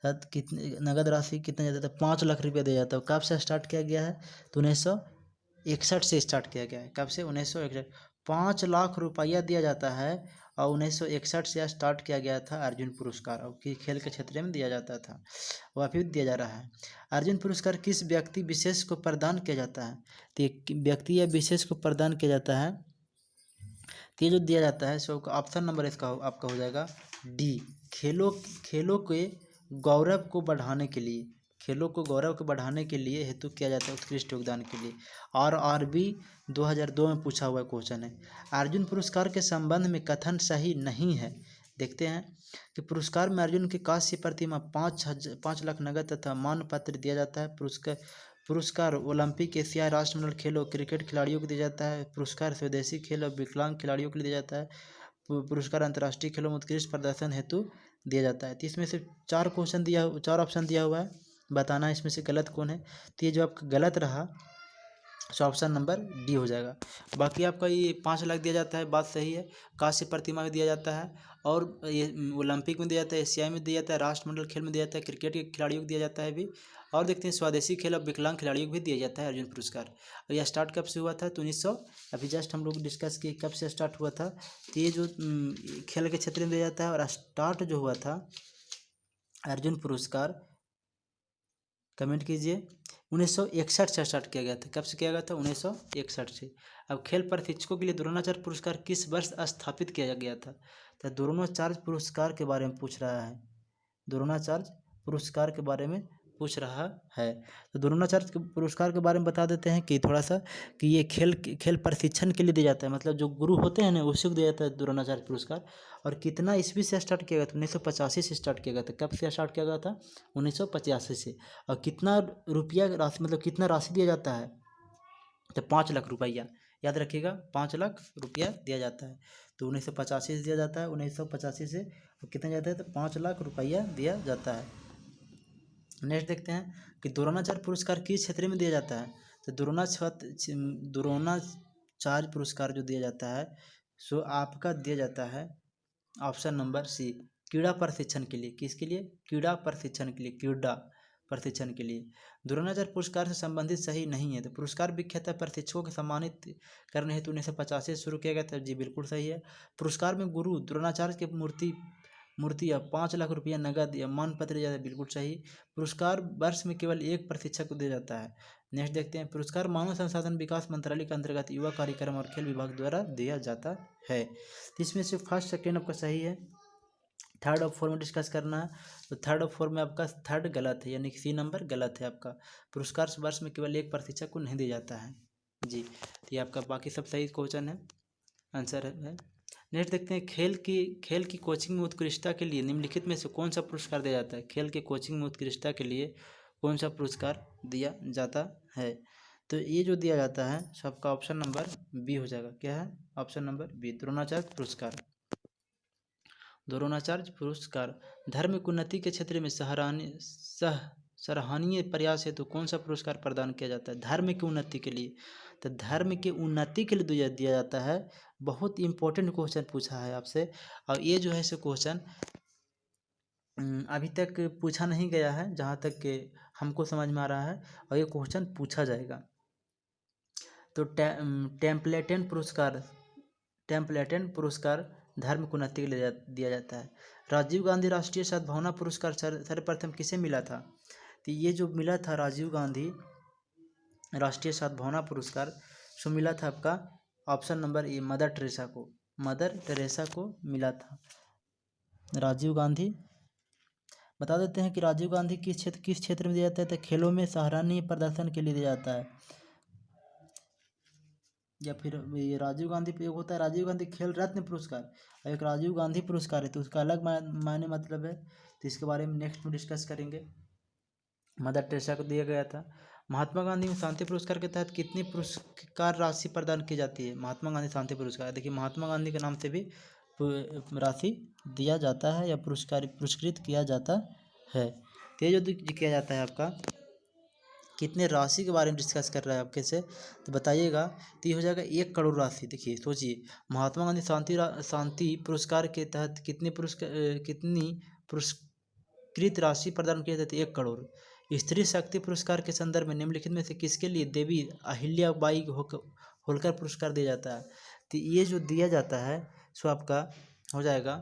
साथ कितनी नगद राशि कितना जाता है? 5 लाख रुपया दिया जाता है। कब से स्टार्ट किया गया है? तो 1961 से स्टार्ट किया गया है। कब से? 1961। 5 लाख रुपया दिया जाता है और 1961 से स्टार्ट किया गया था अर्जुन पुरस्कार, और खेल के क्षेत्र में दिया जाता था, वह भी दिया जा रहा है। अर्जुन पुरस्कार किस व्यक्ति विशेष को प्रदान किया जाता है? तो एक व्यक्ति या विशेष को प्रदान किया जाता है। तो ये जो दिया जाता है सो ऑप्शन नंबर इसका आपका हो जाएगा डी, खेलों के गौरव को बढ़ाने के लिए। खेलों को गौरव को बढ़ाने के लिए हेतु किया जाता है उत्कृष्ट योगदान के लिए। RRB 2002 में पूछा हुआ क्वेश्चन है। अर्जुन पुरस्कार के संबंध में कथन सही नहीं है। देखते हैं कि पुरस्कार में अर्जुन की कांस्य प्रतिमा 5 लाख नगद तथा मान पत्र दिया जाता है। पुरस्कार ओलंपिक, एशियाई राष्ट्रमंडल खेलों क्रिकेट खिलाड़ियों को दिया जाता है। पुरस्कार स्वदेशी खेल और विकलांग खिलाड़ियों के लिए दिया जाता है। पुरस्कार अंतर्राष्ट्रीय खेलों में उत्कृष्ट प्रदर्शन हेतु दिया जाता है। तो इसमें से 4 ऑप्शन दिया हुआ है, बताना इसमें से गलत कौन है। तो ये जो आपका गलत रहा सो ऑप्शन नंबर डी हो जाएगा। बाकी आपका ये 5 लाख दिया जाता है, बात सही है। कांस्य प्रतिमा में दिया जाता है और ये ओलंपिक में दिया जाता है, एशियाई में दिया जाता है, राष्ट्रमंडल खेल में दिया जाता है, क्रिकेट के खिलाड़ियों को दिया जाता है भी। और देखते हैं स्वदेशी खेल और विकलांग खिलाड़ियों को भी दिया जाता है अर्जुन पुरस्कार। और यह स्टार्ट कब से हुआ था? तो 1900 अभी जस्ट हम लोग डिस्कस किए कब से स्टार्ट हुआ था। तो ये जो खेल के क्षेत्र में दिया जाता है और स्टार्ट जो हुआ था अर्जुन पुरस्कार, कमेंट कीजिए, 1961 से स्टार्ट किया गया था। कब से किया गया था? 1961 से। अब खेल प्रशिक्षकों के लिए द्रोणाचार्य पुरस्कार किस वर्ष स्थापित किया गया था? तो द्रोणाचार्य पुरस्कार के बारे में पूछ रहा है। द्रोणाचार्य पुरस्कार के बारे में पूछ रहा है। तो द्रोणाचार्य पुरस्कार के बारे में बता देते हैं कि थोड़ा सा कि ये खेल प्रशिक्षण के लिए दिया जाता है, मतलब जो गुरु होते हैं ना उसी को दिया जाता है द्रोणाचार्य पुरस्कार। और कितना ईस्वी से स्टार्ट किया गया था? 1985 से स्टार्ट किया गया था। कब से स्टार्ट किया गया था? 1985 से। और कितना रुपया राशि, मतलब कितना राशि दिया जाता है? तो 5 लाख रुपया, याद रखिएगा 5 लाख रुपया दिया जाता है। तो 1985 से दिया जाता है। 1985 से कितना जाता है? तो 5 लाख रुपया दिया जाता है। नेक्स्ट देखते हैं कि द्रोणाचार्य पुरस्कार किस क्षेत्र में दिया जाता है? तो द्रोणाचार्य पुरस्कार जो दिया जाता है सो आपका दिया जाता है ऑप्शन नंबर सी, क्रीड़ा प्रशिक्षण के लिए। किसके लिए? क्रीड़ा प्रशिक्षण के लिए। क्रीड़ा प्रशिक्षण के लिए। द्रोणाचार्य पुरस्कार से संबंधित सही नहीं है। तो पुरस्कार विख्याता प्रशिक्षकों को सम्मानित करने हेतु 1950 से शुरू किया गया था। जी बिल्कुल सही है। पुरस्कार में गुरु द्रोणाचार्य की मूर्ति या 5 लाख रुपया नगद या मान पत्र दिया जाता है। बिल्कुल सही। पुरस्कार वर्ष में केवल एक प्रशिक्षक को दिया जाता है। नेक्स्ट देखते हैं, पुरस्कार मानव संसाधन विकास मंत्रालय के अंतर्गत युवा कार्यक्रम और खेल विभाग द्वारा दिया जाता है। तो इसमें से फर्स्ट सेकेंड आपका सही है। थर्ड और फोर में डिस्कस करना है। तो थर्ड और फोर में आपका थर्ड गलत है, यानी कि सी नंबर गलत है आपका। पुरस्कार वर्ष में केवल एक प्रशिक्षक को नहीं दिया जाता है जी। तो ये आपका बाकी सब सही क्वेश्चन है, आंसर है। नेक्स्ट देखते हैं, खेल की कोचिंग में उत्कृष्टता के लिए निम्नलिखित में से कौन सा पुरस्कार दिया जाता है। खेल के कोचिंग में उत्कृष्टता के लिए कौन सा पुरस्कार दिया जाता है। तो ये जो दिया जाता है सबका ऑप्शन नंबर बी हो जाएगा। क्या है? ऑप्शन नंबर बी, द्रोणाचार्य पुरस्कार। द्रोणाचार्य पुरस्कार धर्म की उन्नति के क्षेत्र में सराहनीय प्रयास है तो कौन सा पुरस्कार प्रदान किया जाता है। धर्म की उन्नति के लिए, तो धर्म की उन्नति के लिए दिया जाता है। बहुत इंपॉर्टेंट क्वेश्चन पूछा है आपसे, और ये जो है सो क्वेश्चन अभी तक पूछा नहीं गया है जहाँ तक कि हमको समझ में आ रहा है, और ये क्वेश्चन पूछा जाएगा। तो टेम्पलेटन पुरस्कार धर्म की उन्नति के लिए दिया जाता है। राजीव गांधी राष्ट्रीय सद्भावना पुरस्कार सर्वप्रथम किसे मिला था। तो ये जो मिला था राजीव गांधी राष्ट्रीय सद्भावना पुरस्कार, सो मिला था आपका option number A, mother Teresa को मिला था। राजीव गांधी, बता देते हैं कि राजीव गांधी किस क्षेत्र में दिया जाता है। तो खेलों में सराहनीय प्रदर्शन के लिए दिया जाता है। या फिर ये राजीव गांधी पे होता है राजीव गांधी खेल रत्न पुरस्कार, और एक राजीव गांधी पुरस्कार है तो उसका अलग मायने मतलब है। तो इसके बारे में नेक्स्ट में डिस्कस करेंगे। मदर टेरेसा को दिया गया था। महात्मा गांधी शांति पुरस्कार के तहत कितनी पुरस्कार राशि प्रदान की जाती है। महात्मा गांधी शांति पुरस्कार, देखिए महात्मा गांधी के नाम से भी राशि दिया जाता है या पुरस्कृत किया जाता है। तो ये जो किया जाता है आपका कितने राशि के बारे में डिस्कस कर रहा है आपके से, तो बताइएगा। तो ये हो जाएगा 1 करोड़ राशि। देखिए सोचिए, महात्मा गांधी शांति पुरस्कार के तहत कितनी पुरस्कृत राशि प्रदान की जाती है। 1 करोड़। स्त्री शक्ति पुरस्कार के संदर्भ में निम्नलिखित में से किसके लिए देवी अहिल्याबाई होलकर पुरस्कार दिया जाता है। तो ये जो दिया जाता है सो आपका हो जाएगा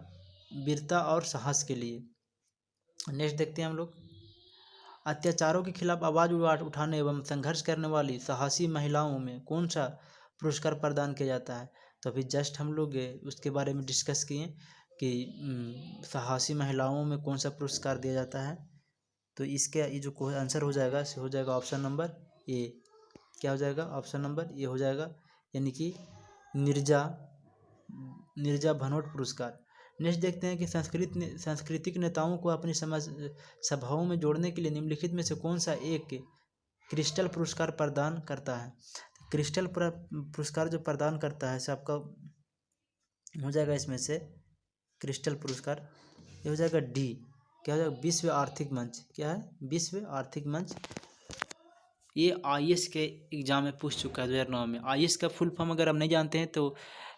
वीरता और साहस के लिए। नेक्स्ट देखते हैं हम लोग, अत्याचारों के खिलाफ आवाज़ उठाने एवं संघर्ष करने वाली साहसी महिलाओं में कौन सा पुरस्कार प्रदान किया जाता है। तो अभी जस्ट हम लोग उसके बारे में डिस्कस किए कि साहसी महिलाओं में कौन सा पुरस्कार दिया जाता है। तो इसके ये जो आंसर हो जाएगा से हो जाएगा ऑप्शन नंबर ए। क्या हो जाएगा? ऑप्शन नंबर ए हो जाएगा, यानी कि नीरजा भनोट पुरस्कार। नेक्स्ट देखते हैं कि सांस्कृतिक नेताओं को अपनी सभाओं में जोड़ने के लिए निम्नलिखित में से कौन सा एक क्रिस्टल पुरस्कार प्रदान करता है। क्रिस्टल पुरस्कार जो प्रदान करता है आपका हो जाएगा इसमें से क्रिस्टल पुरस्कार, ये हो जाएगा डी। क्या हो जाएगा? विश्व आर्थिक मंच। क्या है? विश्व आर्थिक मंच। ये IAS के एग्ज़ाम में पूछ चुका है 2009 में। IAS का फुल फॉर्म अगर आप नहीं जानते हैं तो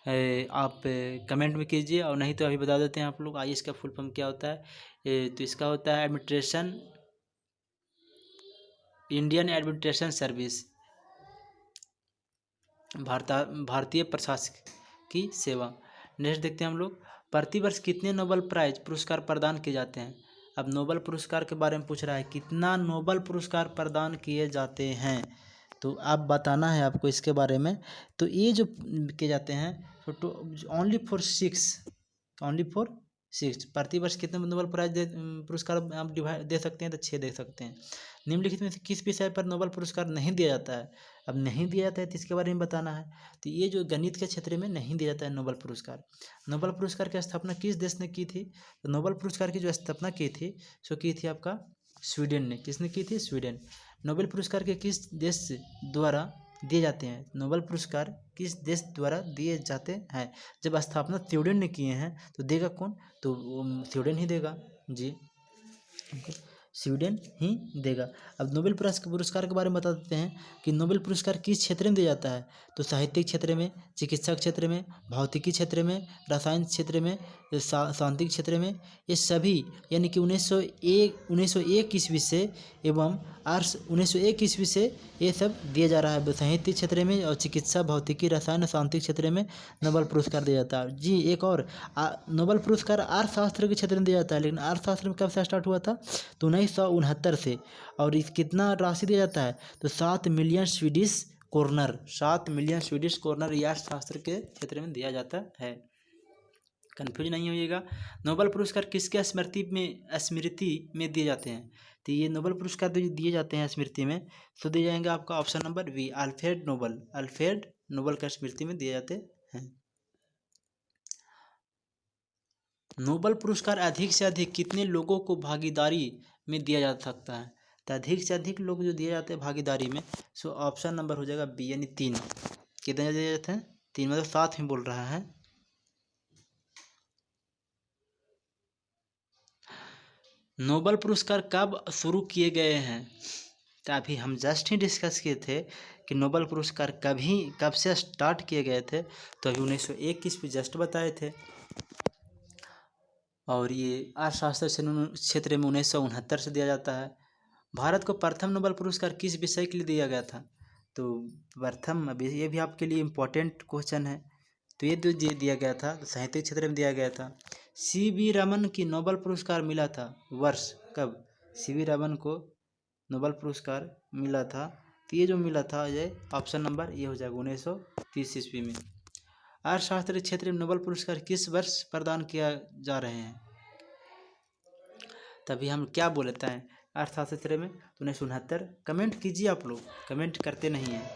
आप कमेंट में कीजिए, और नहीं तो अभी बता देते हैं आप लोग IAS का फुल फॉर्म क्या होता है। तो इसका होता है इंडियन एडमिनिस्ट्रेशन सर्विस, भारतीय प्रशासकीय सेवा। नेक्स्ट देखते हैं हम लोग, प्रतिवर्ष कितने नोबेल प्राइज पुरस्कार प्रदान किए जाते हैं। अब नोबेल पुरस्कार के बारे में पूछ रहा है, कितना नोबेल पुरस्कार प्रदान किए जाते हैं, तो आप बताना है आपको इसके बारे में। तो ये जो किए जाते हैं तो ओनली फॉर 6 प्रतिवर्ष कितने नोबेल प्राइज पुरस्कार आप दे सकते हैं। तो 6 दे सकते हैं। निम्नलिखित में से किस विषय पर नोबेल पुरस्कार नहीं दिया जाता है। अब नहीं दिया जाता है तो इसके बारे में बताना है। तो ये जो गणित के क्षेत्र में नहीं दिया जाता है नोबेल पुरस्कार। नोबेल पुरस्कार की स्थापना किस देश ने की थी। तो नोबेल पुरस्कार की जो स्थापना की थी सो की थी आपका स्वीडन ने। किसने की थी? स्वीडन। नोबेल पुरस्कार के किस देश द्वारा दिए जाते हैं। नोबेल पुरस्कार किस देश द्वारा दिए जाते हैं। जब स्थापना स्वीडन ने किए हैं तो देगा कौन? तो स्वीडन ही देगा जी। स्वीडन ही देगा। अब नोबेल पुरस्कार के बारे में बता देते हैं कि नोबेल पुरस्कार किस क्षेत्र में दिया जाता है। तो साहित्यिक क्षेत्र में, चिकित्सा क्षेत्र में, भौतिकी क्षेत्र में, रसायन क्षेत्र में, शांति क्षेत्र में, ये सभी यानी कि 1901 ईस्वी से एवं 1901 ईस्वी से ये सब दिया जा रहा है। साहित्य क्षेत्र में और चिकित्सा, भौतिकी, रसायन, शांति क्षेत्र में नोबेल पुरस्कार दिया जाता है। जी एक और नोबेल पुरस्कार अर्थशास्त्र के क्षेत्र में दिया जाता है, लेकिन अर्थशास्त्र में कब से स्टार्ट हुआ था, तो 1969 से। और इस कितना राशि दिया जाता है, तो 7 million Swedish corner, 7 million Swedish corner यह अर्थशास्त्र के क्षेत्र में दिया जाता है। कन्फ्यूज नहीं होइएगा। नोबेल पुरस्कार किसके स्मृति में दिए जाते हैं, तो ये नोबेल पुरस्कार जो दिए जाते हैं स्मृति में, तो दिए जाएंगे आपका option number B, Alfred Nobel का स्मृति में दिए जाते हैं। नोबेल पुरस्कार अधिक से अधिक कितने लोगों को भागीदारी में दिया जा सकता है, तो अधिक से अधिक लोग जो दिए जाते हैं भागीदारी में, सो ऑप्शन नंबर हो जाएगा बी यानी 3। कितने दिए जाते हैं, 3, मतलब 7 में बोल रहा है। नोबेल पुरस्कार कब शुरू किए गए हैं, तो अभी हम जस्ट ही डिस्कस किए थे कि नोबेल पुरस्कार कब से स्टार्ट किए गए थे, तो अभी 1901 ईस्वी जस्ट बताए थे। और ये अर्थशास्त्र क्षेत्र में 1969 से दिया जाता है। भारत को प्रथम नोबेल पुरस्कार किस विषय के लिए दिया गया था, तो प्रथम, अभी ये भी आपके लिए इम्पोर्टेंट क्वेश्चन है, तो ये जो दिया गया था तो साहित्य क्षेत्र में दिया गया था। सी.वी. रमन की नोबेल पुरस्कार मिला था वर्ष कब, सी.वी. रमन को नोबेल पुरस्कार मिला था, तो ये जो मिला था ये ऑप्शन नंबर ये हो जाएगा 1930 ईस्वी में। अर्थशास्त्र क्षेत्र में नोबेल पुरस्कार किस वर्ष प्रदान किया जा रहे हैं, तभी हम क्या बोलते हैं अर्थशास्त्र क्षेत्र में, तो 1969। कमेंट कीजिए, आप लोग कमेंट करते नहीं हैं।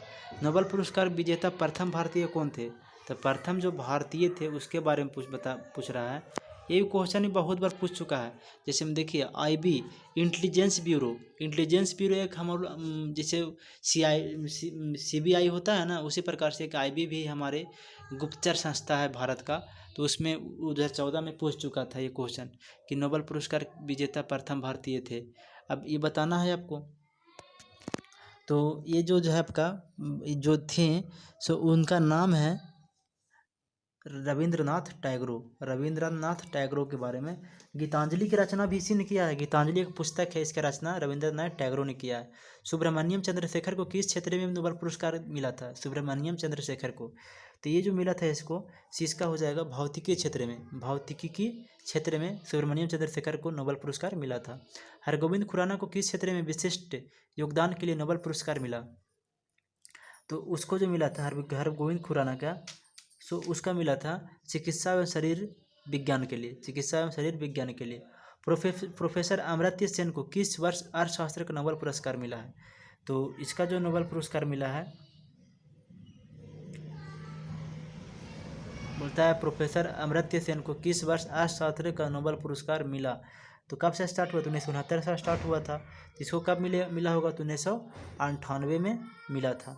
नोबेल पुरस्कार विजेता प्रथम भारतीय कौन थे, तो प्रथम जो भारतीय थे उसके बारे में पूछ रहा है। ये भी क्वेश्चन भी बहुत बार पूछ चुका है। जैसे हम देखिए IB इंटेलिजेंस ब्यूरो एक हम जैसे CBI होता है ना, उसी प्रकार से एक IB भी हमारे गुप्तचर संस्था है भारत का, तो उसमें 2014 में पूछ चुका था ये क्वेश्चन कि नोबेल पुरस्कार विजेता प्रथम भारतीय थे। अब ये बताना है आपको, तो ये जो है आपका जो थे सो उनका नाम है रविंद्रनाथ टैगोर के बारे में। गीतांजलि की रचना भी इसी ने किया है। गीतांजलि एक पुस्तक है, इसका रचना रविंद्रनाथ टैगोर ने किया है। सुब्रमण्यम चंद्रशेखर को किस क्षेत्र में नोबेल पुरस्कार मिला था, सुब्रमण्यम चंद्रशेखर को, तो ये जो मिला था इसका हो जाएगा भौतिकी क्षेत्र में सुब्रमण्यम चंद्रशेखर को नोबेल पुरस्कार मिला था। हरगोविंद खुराना को किस क्षेत्र में विशिष्ट योगदान के लिए नोबेल पुरस्कार मिला, तो उसको जो मिला था हरगोविंद खुराना का, सो उसका मिला था चिकित्सा एवं शरीर विज्ञान के लिए। प्रोफेसर अमर्त्य सेन को किस वर्ष अर्थशास्त्र का नोबेल पुरस्कार मिला है, तो इसका जो नोबेल पुरस्कार मिला है बोलता है प्रोफेसर अमर्त्य सेन को किस वर्ष अर्थशास्त्र का नोबेल पुरस्कार मिला, तो कब से स्टार्ट हुआ, तो 1969 से स्टार्ट हुआ था। इसको कब मिला होगा, तो 1998 में मिला था।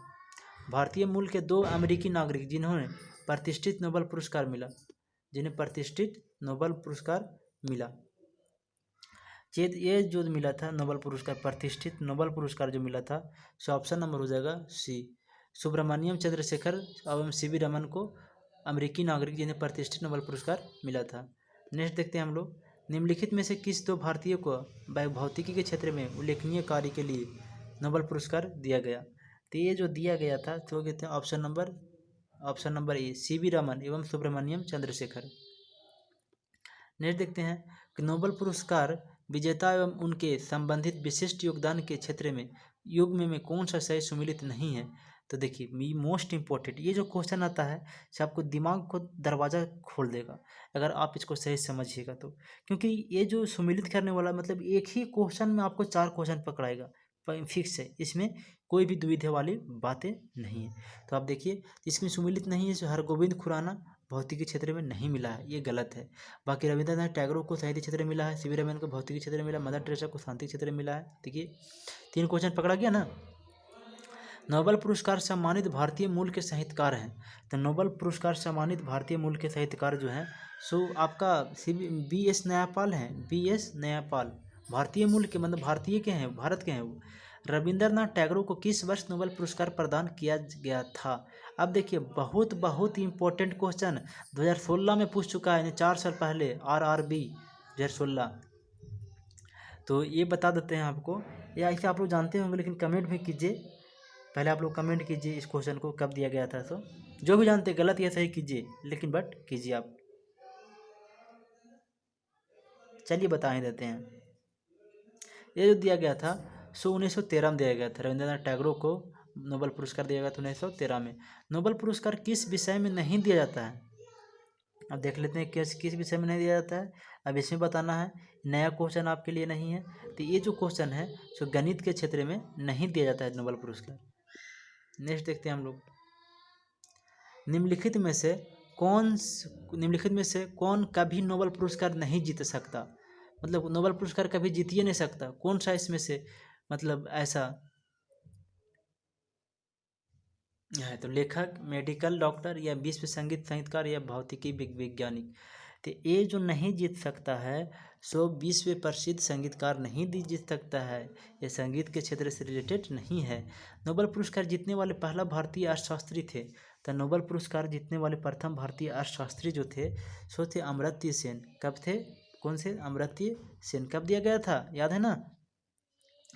भारतीय मूल के 2 अमेरिकी नागरिक जिन्हें प्रतिष्ठित नोबेल पुरस्कार मिला, ये जो मिला था प्रतिष्ठित नोबेल पुरस्कार जो मिला था, सो ऑप्शन नंबर हो जाएगा सी, सुब्रमण्यम चंद्रशेखर एवं C.V. रमन को अमेरिकी नागरिक जिन्हें प्रतिष्ठित नोबेल पुरस्कार मिला था। नेक्स्ट देखते हैं हम लोग, निम्नलिखित में से किस 2 भारतीयों को भौतिकी के क्षेत्र में उल्लेखनीय कार्य के लिए नोबेल पुरस्कार दिया गया, तो ये जो दिया गया था तो कहते हैं option number A, C.V. Raman एवं सुब्रमण्यम चंद्रशेखर। नेक्स्ट देखते हैं कि नोबेल पुरस्कार विजेता एवं उनके संबंधित विशिष्ट योगदान के क्षेत्र में युग्म में कौन सा सही सम्मिलित नहीं है, तो देखिए मोस्ट इम्पोर्टेंट ये जो क्वेश्चन आता है से आपको दिमाग को दरवाज़ा खोल देगा अगर आप इसको सही समझिएगा तो, क्योंकि ये जो सम्मिलित करने वाला मतलब एक ही क्वेश्चन में आपको 4 क्वेश्चन पकड़ाएगा, फिक्स है, इसमें कोई भी दुविधा वाली बातें नहीं है। तो आप देखिए इसमें सम्मिलित नहीं है, हरगोविंद खुराना भौतिकी क्षेत्र में नहीं मिला है, ये गलत है। बाकी रविंद्रनाथ टैगोर को साहित्य क्षेत्र में मिला है, C.V. रमन को भौतिकी क्षेत्र में मिला, मदर टेरेसा को शांति क्षेत्र में मिला है। देखिए 3 क्वेश्चन पकड़ा गया ना। नोबेल पुरस्कार सम्मानित भारतीय मूल के साहित्यकार हैं, तो नोबेल पुरस्कार सम्मानित भारतीय मूल के साहित्यकार जो हैं सो आपका B.S. न्यायपाल हैं, B.S. न्यायपाल, भारतीय मूल के मतलब भारतीय के हैं, भारत के हैं वो। रविंद्रनाथ टैगोर को किस वर्ष नोबेल पुरस्कार प्रदान किया गया था? अब देखिए बहुत बहुत इंपॉर्टेंट क्वेश्चन 2016 में पूछ चुका है, यानी 4 साल पहले, RRB 2016। तो ये बता देते हैं आपको, या ऐसे आप लोग जानते होंगे लेकिन कमेंट भी कीजिए। पहले आप लोग कमेंट कीजिए इस क्वेश्चन को कब दिया गया था। तो जो भी जानते गलत या सही कीजिए, लेकिन बट कीजिए आप। चलिए बता ही देते हैं। ये जो दिया गया था सो 1913 में दिया गया था। रविंद्रनाथ टैगोर को नोबेल पुरस्कार दिया गया था 1913 में। नोबेल पुरस्कार किस विषय में नहीं दिया जाता है? अब देख लेते हैं किस किस विषय में नहीं दिया जाता है। अब इसमें बताना है, नया क्वेश्चन आपके लिए नहीं है। तो ये जो क्वेश्चन है सो गणित के क्षेत्र में नहीं दिया जाता है नोबेल पुरस्कार। नेक्स्ट देखते हैं हम लोग। निम्नलिखित में से कौन कभी नोबेल पुरस्कार नहीं जीत सकता? मतलब नोबेल पुरस्कार कभी जीत ही नहीं सकता, कौन सा इसमें से मतलब ऐसा है? तो लेखक, मेडिकल डॉक्टर, या विश्व संगीत संगीतकार, या भौतिकी वैज्ञानिक। तो ये जो नहीं जीत सकता है सो विश्व प्रसिद्ध संगीतकार नहीं जीत सकता है। ये संगीत के क्षेत्र से रिलेटेड नहीं है। नोबेल पुरस्कार जीतने वाले पहला भारतीय अर्थशास्त्री थे। तो नोबेल पुरस्कार जीतने वाले प्रथम भारतीय अर्थशास्त्री जो थे सो थे अमर्त्य सेन। कब थे? कौन से? अमर्त्य सेन। कब दिया गया था, याद है ना?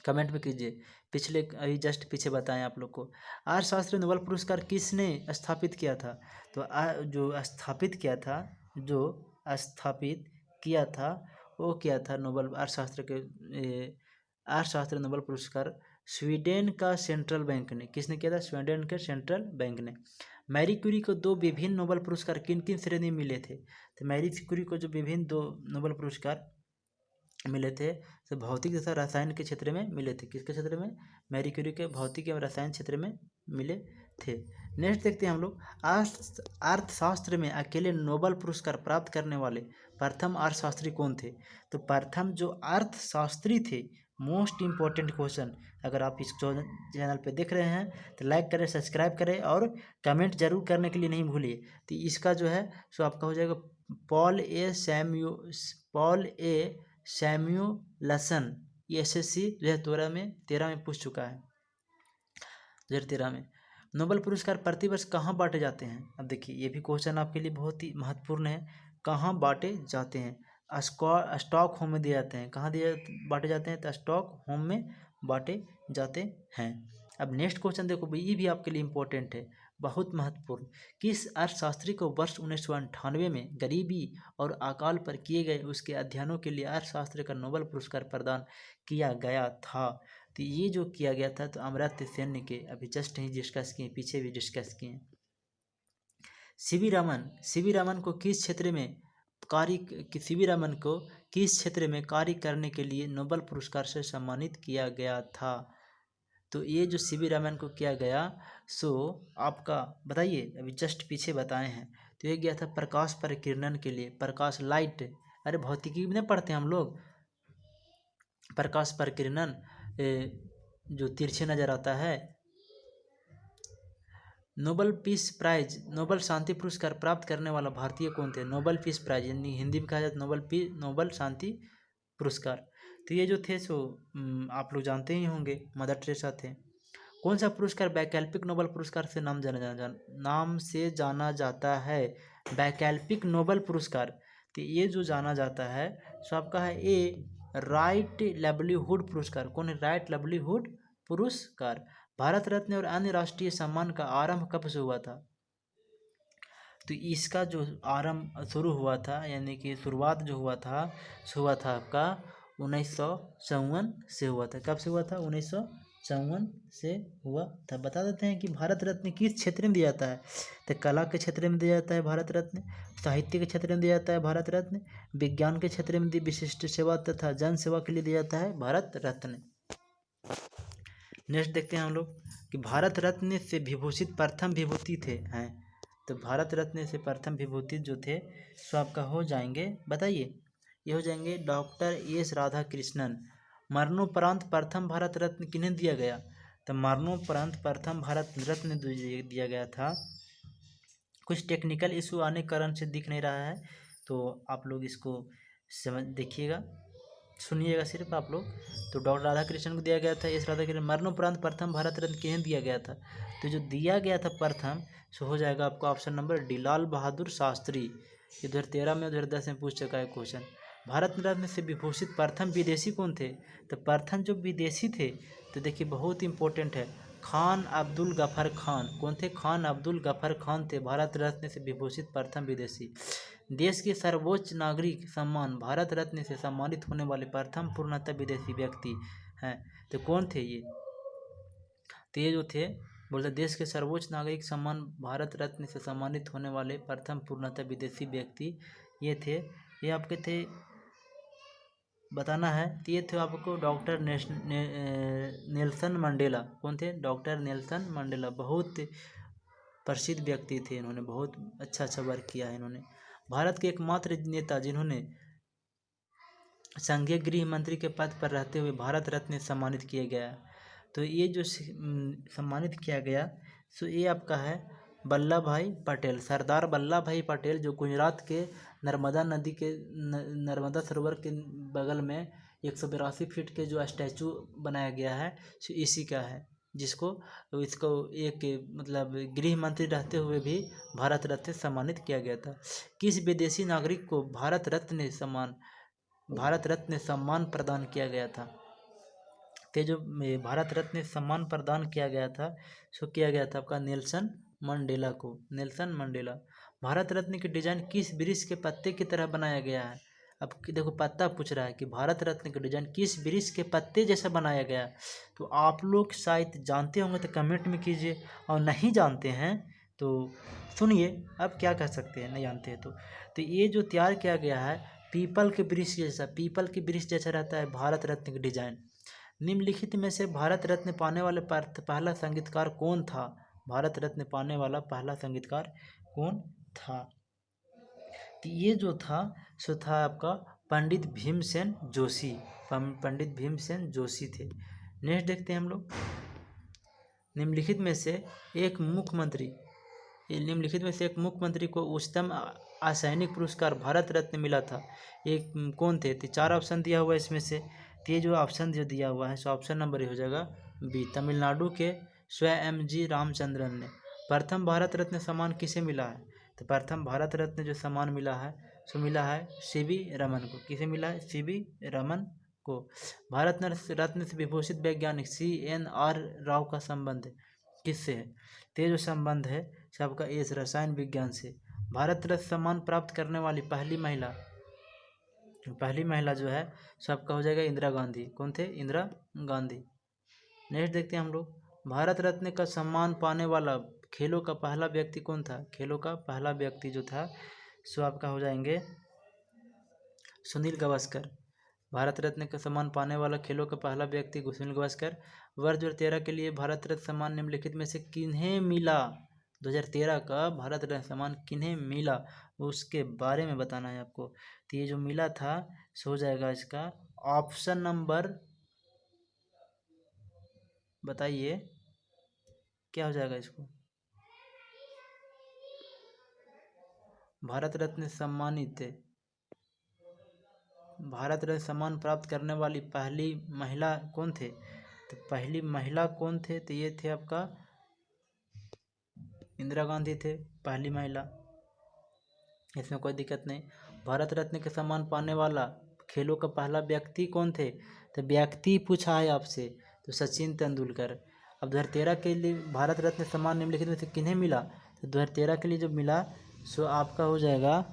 कमेंट में कीजिए। पिछले अभी जस्ट पीछे बताएं आप लोग को। अर्थशास्त्र नोबेल पुरस्कार किसने स्थापित किया था? तो जो स्थापित किया था वो क्या था? नोबेल अर्थशास्त्र नोबेल पुरस्कार स्वीडन का सेंट्रल बैंक ने। किसने किया था? स्वीडन के सेंट्रल बैंक ने। मैरी क्यूरी को 2 विभिन्न नोबेल पुरस्कार किन किन श्रेणी में मिले थे? तो मैरी क्यूरी को जो विभिन्न 2 नोबेल पुरस्कार मिले थे तो भौतिक तथा रसायन के क्षेत्र में मिले थे। किसके क्षेत्र में? मैरी क्यूरी के भौतिक एवं रसायन क्षेत्र में मिले थे। नेक्स्ट देखते हैं हम लोग। अर्थशास्त्र में अकेले नोबेल पुरस्कार प्राप्त करने वाले प्रथम अर्थशास्त्री कौन थे? तो प्रथम जो अर्थशास्त्री थे, मोस्ट इम्पोर्टेंट क्वेश्चन, अगर आप इस चैनल पे देख रहे हैं तो लाइक करें, सब्सक्राइब करें और कमेंट जरूर करने के लिए नहीं भूलिए। तो इसका जो है सो आपका हो जाएगा पॉल ए सैमुअलसन। ये SSC 2013 में पूछ चुका है, 2013 में। नोबेल पुरस्कार प्रतिवर्ष कहाँ बांटे जाते हैं? अब देखिए ये भी क्वेश्चन आपके लिए बहुत ही महत्वपूर्ण है। कहाँ बांटे जाते हैं? स्टॉक होम में दिए जाते हैं। कहाँ बांटे जाते हैं? तो स्टॉक होम में बांटे जाते हैं। अब नेक्स्ट क्वेश्चन देखो, ये भी आपके लिए इम्पोर्टेंट है, बहुत महत्वपूर्ण। किस अर्थशास्त्री को वर्ष 1998 में गरीबी और अकाल पर किए गए उसके अध्ययनों के लिए अर्थशास्त्र का नोबेल पुरस्कार प्रदान किया गया था? तो ये जो किया गया था तो अमर्त्य सेन ने के अभी जस्ट ही डिस्कस किए, पीछे भी डिस्कस किए। सीवी रामन को किस क्षेत्र में कार्य करने के लिए नोबेल पुरस्कार से सम्मानित किया गया था? तो ये जो सीवी रामन को किया गया सो आपका बताइए, अभी जस्ट पीछे बताए हैं। तो ये गया था प्रकाश परिकिरणन के लिए, प्रकाश लाइट। अरे भौतिकी में पढ़ते हैं हम लोग, प्रकाश परिकिरणन जो तिरछे नजर आता है। नोबेल पीस प्राइज, नोबेल शांति पुरस्कार प्राप्त करने वाला भारतीय कौन थे? नोबेल पीस प्राइज यानी हिंदी में कहा जाता है नोबेल शांति पुरस्कार। तो ये जो थे सो आप लोग जानते ही होंगे, मदर टेरेसा थे। कौन सा पुरस्कार वैकल्पिक नोबेल पुरस्कार से नाम से जाना जाता है? वैकल्पिक नोबेल पुरस्कार, तो ये जो जाना जाता है सो आपका है ए राइट लाइवलीहुड पुरस्कार। कौन है? राइट लाइवलीहुड पुरस्कार। भारत रत्न और अन्य राष्ट्रीय सम्मान का आरंभ कब से हुआ था? तो इसका जो आरंभ शुरू हुआ था यानी कि शुरुआत जो हुआ था आपका 1954 से हुआ था। कब से हुआ था? 1954 से हुआ था। बता देते हैं कि भारत रत्न किस क्षेत्र में दिया जाता है? तो कला के क्षेत्र में दिया जाता है भारत रत्न, साहित्य के क्षेत्र में दिया जाता है भारत रत्न, विज्ञान के क्षेत्र में विशिष्ट सेवा तथा जन सेवा के लिए दिया जाता है भारत रत्न। नेक्स्ट देखते हैं हम लोग कि भारत रत्न से विभूषित प्रथम विभूति थे हैं। तो भारत रत्न से प्रथम विभूति जो थे सो आपका हो जाएंगे, बताइए, ये हो जाएंगे डॉक्टर एस राधाकृष्णन। मरणोपरांत प्रथम भारत रत्न किन्हें दिया गया? तो मरणोपरांत प्रथम भारत रत्न दिया गया था। कुछ टेक्निकल इशू आने कारण से दिख नहीं रहा है, तो आप लोग इसको समझ देखिएगा। सुनिएगा सिर्फ आप लोग। तो डॉक्टर राधा कृष्णन को दिया गया था, एस राधा कृष्णन। मरणोपरांत प्रथम भारत रत्न किन्हें दिया गया था? तो जो दिया गया था प्रथम, सो हो जाएगा आपका option number D, Lal Bahadur Shastri. ये 2013 में 2010 में पूछ चुका है क्वेश्चन। भारत रत्न से विभूषित प्रथम विदेशी कौन थे? तो प्रथम जो विदेशी थे, तो देखिए बहुत इंपॉर्टेंट है, खान अब्दुल गफर खान। कौन थे? खान अब्दुल गफर खान थे भारत रत्न से विभूषित प्रथम विदेशी। देश के सर्वोच्च नागरिक सम्मान भारत रत्न से सम्मानित होने वाले प्रथम पूर्णतः विदेशी व्यक्ति हैं, तो कौन थे ये? तो ये जो थे, बोलते देश के सर्वोच्च नागरिक सम्मान भारत रत्न से सम्मानित होने वाले प्रथम पूर्णतः विदेशी व्यक्ति ये थे। ये आपके थे, बताना है। तो ये थे आपको डॉक्टर नेल्सन मंडेला। कौन थे? Doctor Nelson Mandela. बहुत प्रसिद्ध व्यक्ति थे, इन्होंने बहुत अच्छा वर्क किया है इन्होंने। भारत के एकमात्र नेता जिन्होंने संघीय गृह मंत्री के पद पर रहते हुए भारत रत्न सम्मानित किया गया। तो ये जो सम्मानित किया गया, सो ये आपका है वल्लभ भाई पटेल, सरदार वल्लभ भाई पटेल, जो गुजरात के नर्मदा नदी के नर्मदा सरोवर के बगल में 182 फीट के जो स्टैचू बनाया गया है, सो इसी का है, जिसको इसको एक मतलब गृह मंत्री रहते हुए भी भारत रत्न सम्मानित किया गया था। किस विदेशी नागरिक को भारत रत्न सम्मान प्रदान किया गया था? ते जो भारत रत्न सम्मान प्रदान किया गया था, सो किया गया था आपका नेल्सन मंडेला को, नेल्सन मंडेला। भारत रत्न की डिजाइन किस वृक्ष के पत्ते की तरह बनाया गया है? अब देखो पत्ता पूछ रहा है कि भारत रत्न की डिजाइन किस वृक्ष के पत्ते जैसा बनाया गया। तो आप लोग शायद जानते होंगे तो कमेंट में कीजिए, और नहीं जानते हैं तो सुनिए, अब क्या कह सकते हैं नहीं जानते हैं तो ये जो तैयार किया गया है पीपल के वृक्ष जैसा, पीपल के वृक्ष जैसा रहता है भारत रत्न की डिजाइन। निम्नलिखित में से भारत रत्न पाने वाले पहला संगीतकार कौन था? भारत रत्न पाने वाला पहला संगीतकार कौन था? तो ये जो था, सो था आपका पंडित भीमसेन जोशी। पंडित भीमसेन जोशी थे। नेक्स्ट देखते हैं हम लोग। निम्नलिखित में से एक मुख्यमंत्री को उच्चतम असैनिक पुरस्कार भारत रत्न मिला था, एक कौन थे? तो 4 ऑप्शन दिया हुआ है इसमें से। तो ये जो ऑप्शन जो दिया हुआ है, सो ऑप्शन नंबर ये हो जाएगा बी, तमिलनाडु के स्वयं जी रामचंद्रन ने। प्रथम भारत रत्न सम्मान किसे मिला है? तो प्रथम भारत रत्न जो सम्मान मिला है, सो मिला है सीवी रमन को। किसे मिला है? सीवी रमन को। भारत रत्न से विभूषित वैज्ञानिक CNR राव का संबंध किससे है? तो जो संबंध है सबका एस रसायन विज्ञान से। भारत रत्न सम्मान प्राप्त करने वाली पहली महिला जो है सबका हो जाएगा इंदिरा गांधी। कौन थे? इंदिरा गांधी। नेक्स्ट देखते हैं हम लोग। भारत रत्न का सम्मान पाने वाला खेलों का पहला व्यक्ति कौन था? खेलों का पहला व्यक्ति जो था, सो आपका हो जाएंगे सुनील गावस्कर। भारत रत्न का सम्मान पाने वाला खेलों का पहला व्यक्ति सुनील गावस्कर। वर्ष 2013 के लिए भारत रत्न सम्मान निम्नलिखित में से किन्हें मिला? 2013 का भारत रत्न सम्मान किन्हें मिला, उसके बारे में बताना है आपको। तो ये जो मिला था, सो हो जाएगा इसका ऑप्शन नंबर, बताइए क्या हो जाएगा इसको। भारत रत्न सम्मान प्राप्त करने वाली पहली महिला कौन थे? तो पहली महिला कौन थे? तो ये थे आपका इंदिरा गांधी थे पहली महिला, इसमें कोई दिक्कत नहीं। भारत रत्न के सम्मान पाने वाला खेलों का पहला व्यक्ति कौन थे? तो व्यक्ति पूछा है आपसे, तो सचिन तेंदुलकर। अब 2013 के लिए भारत रत्न सम्मान निम्नलिखित में से किन्हें मिला? तो 2013 के लिए जो मिला, सो आपका हो जाएगा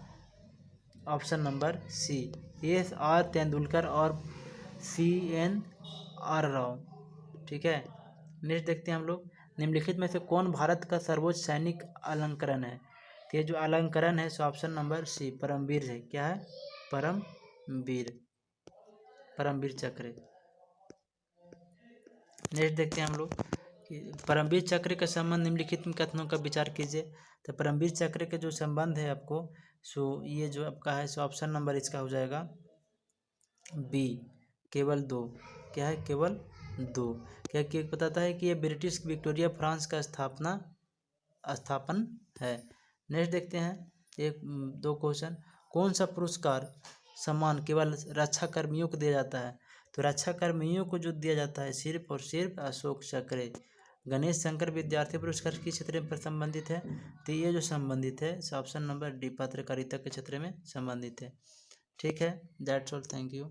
option number C, SR Tendulkar और CNR राव। ठीक है। नेक्स्ट देखते हैं हम लोग। निम्नलिखित में से कौन भारत का सर्वोच्च सैनिक अलंकरण है? तो ये जो अलंकरण है, सो ऑप्शन नंबर सी, परमवीर है। क्या है? परमवीर चक्र। नेक्स्ट देखते हैं हम लोग कि परमवीर चक्र का संबंध निम्नलिखित में कथनों का विचार कीजिए। तो परमवीर चक्र के जो संबंध है आपको, सो ये जो आपका है, सो ऑप्शन नंबर इसका हो जाएगा बी, केवल 2। क्या है? केवल 2। क्या बताता है कि ये ब्रिटिश विक्टोरिया फ्रांस का स्थापन है। नेक्स्ट देखते हैं 1-2 क्वेश्चन। कौन सा पुरस्कार सम्मान केवल रक्षा कर्मियों को दिया जाता है। तो रक्षा कर्मियों को जो दिया जाता है सिर्फ और सिर्फ अशोक चक्र। गणेश शंकर विद्यार्थी पुरस्कार किस क्षेत्र में संबंधित है? तो ये जो संबंधित है ऑप्शन नंबर डी पत्रकारिता के क्षेत्र में संबंधित है। ठीक है, दैट्स ऑल, थैंक यू।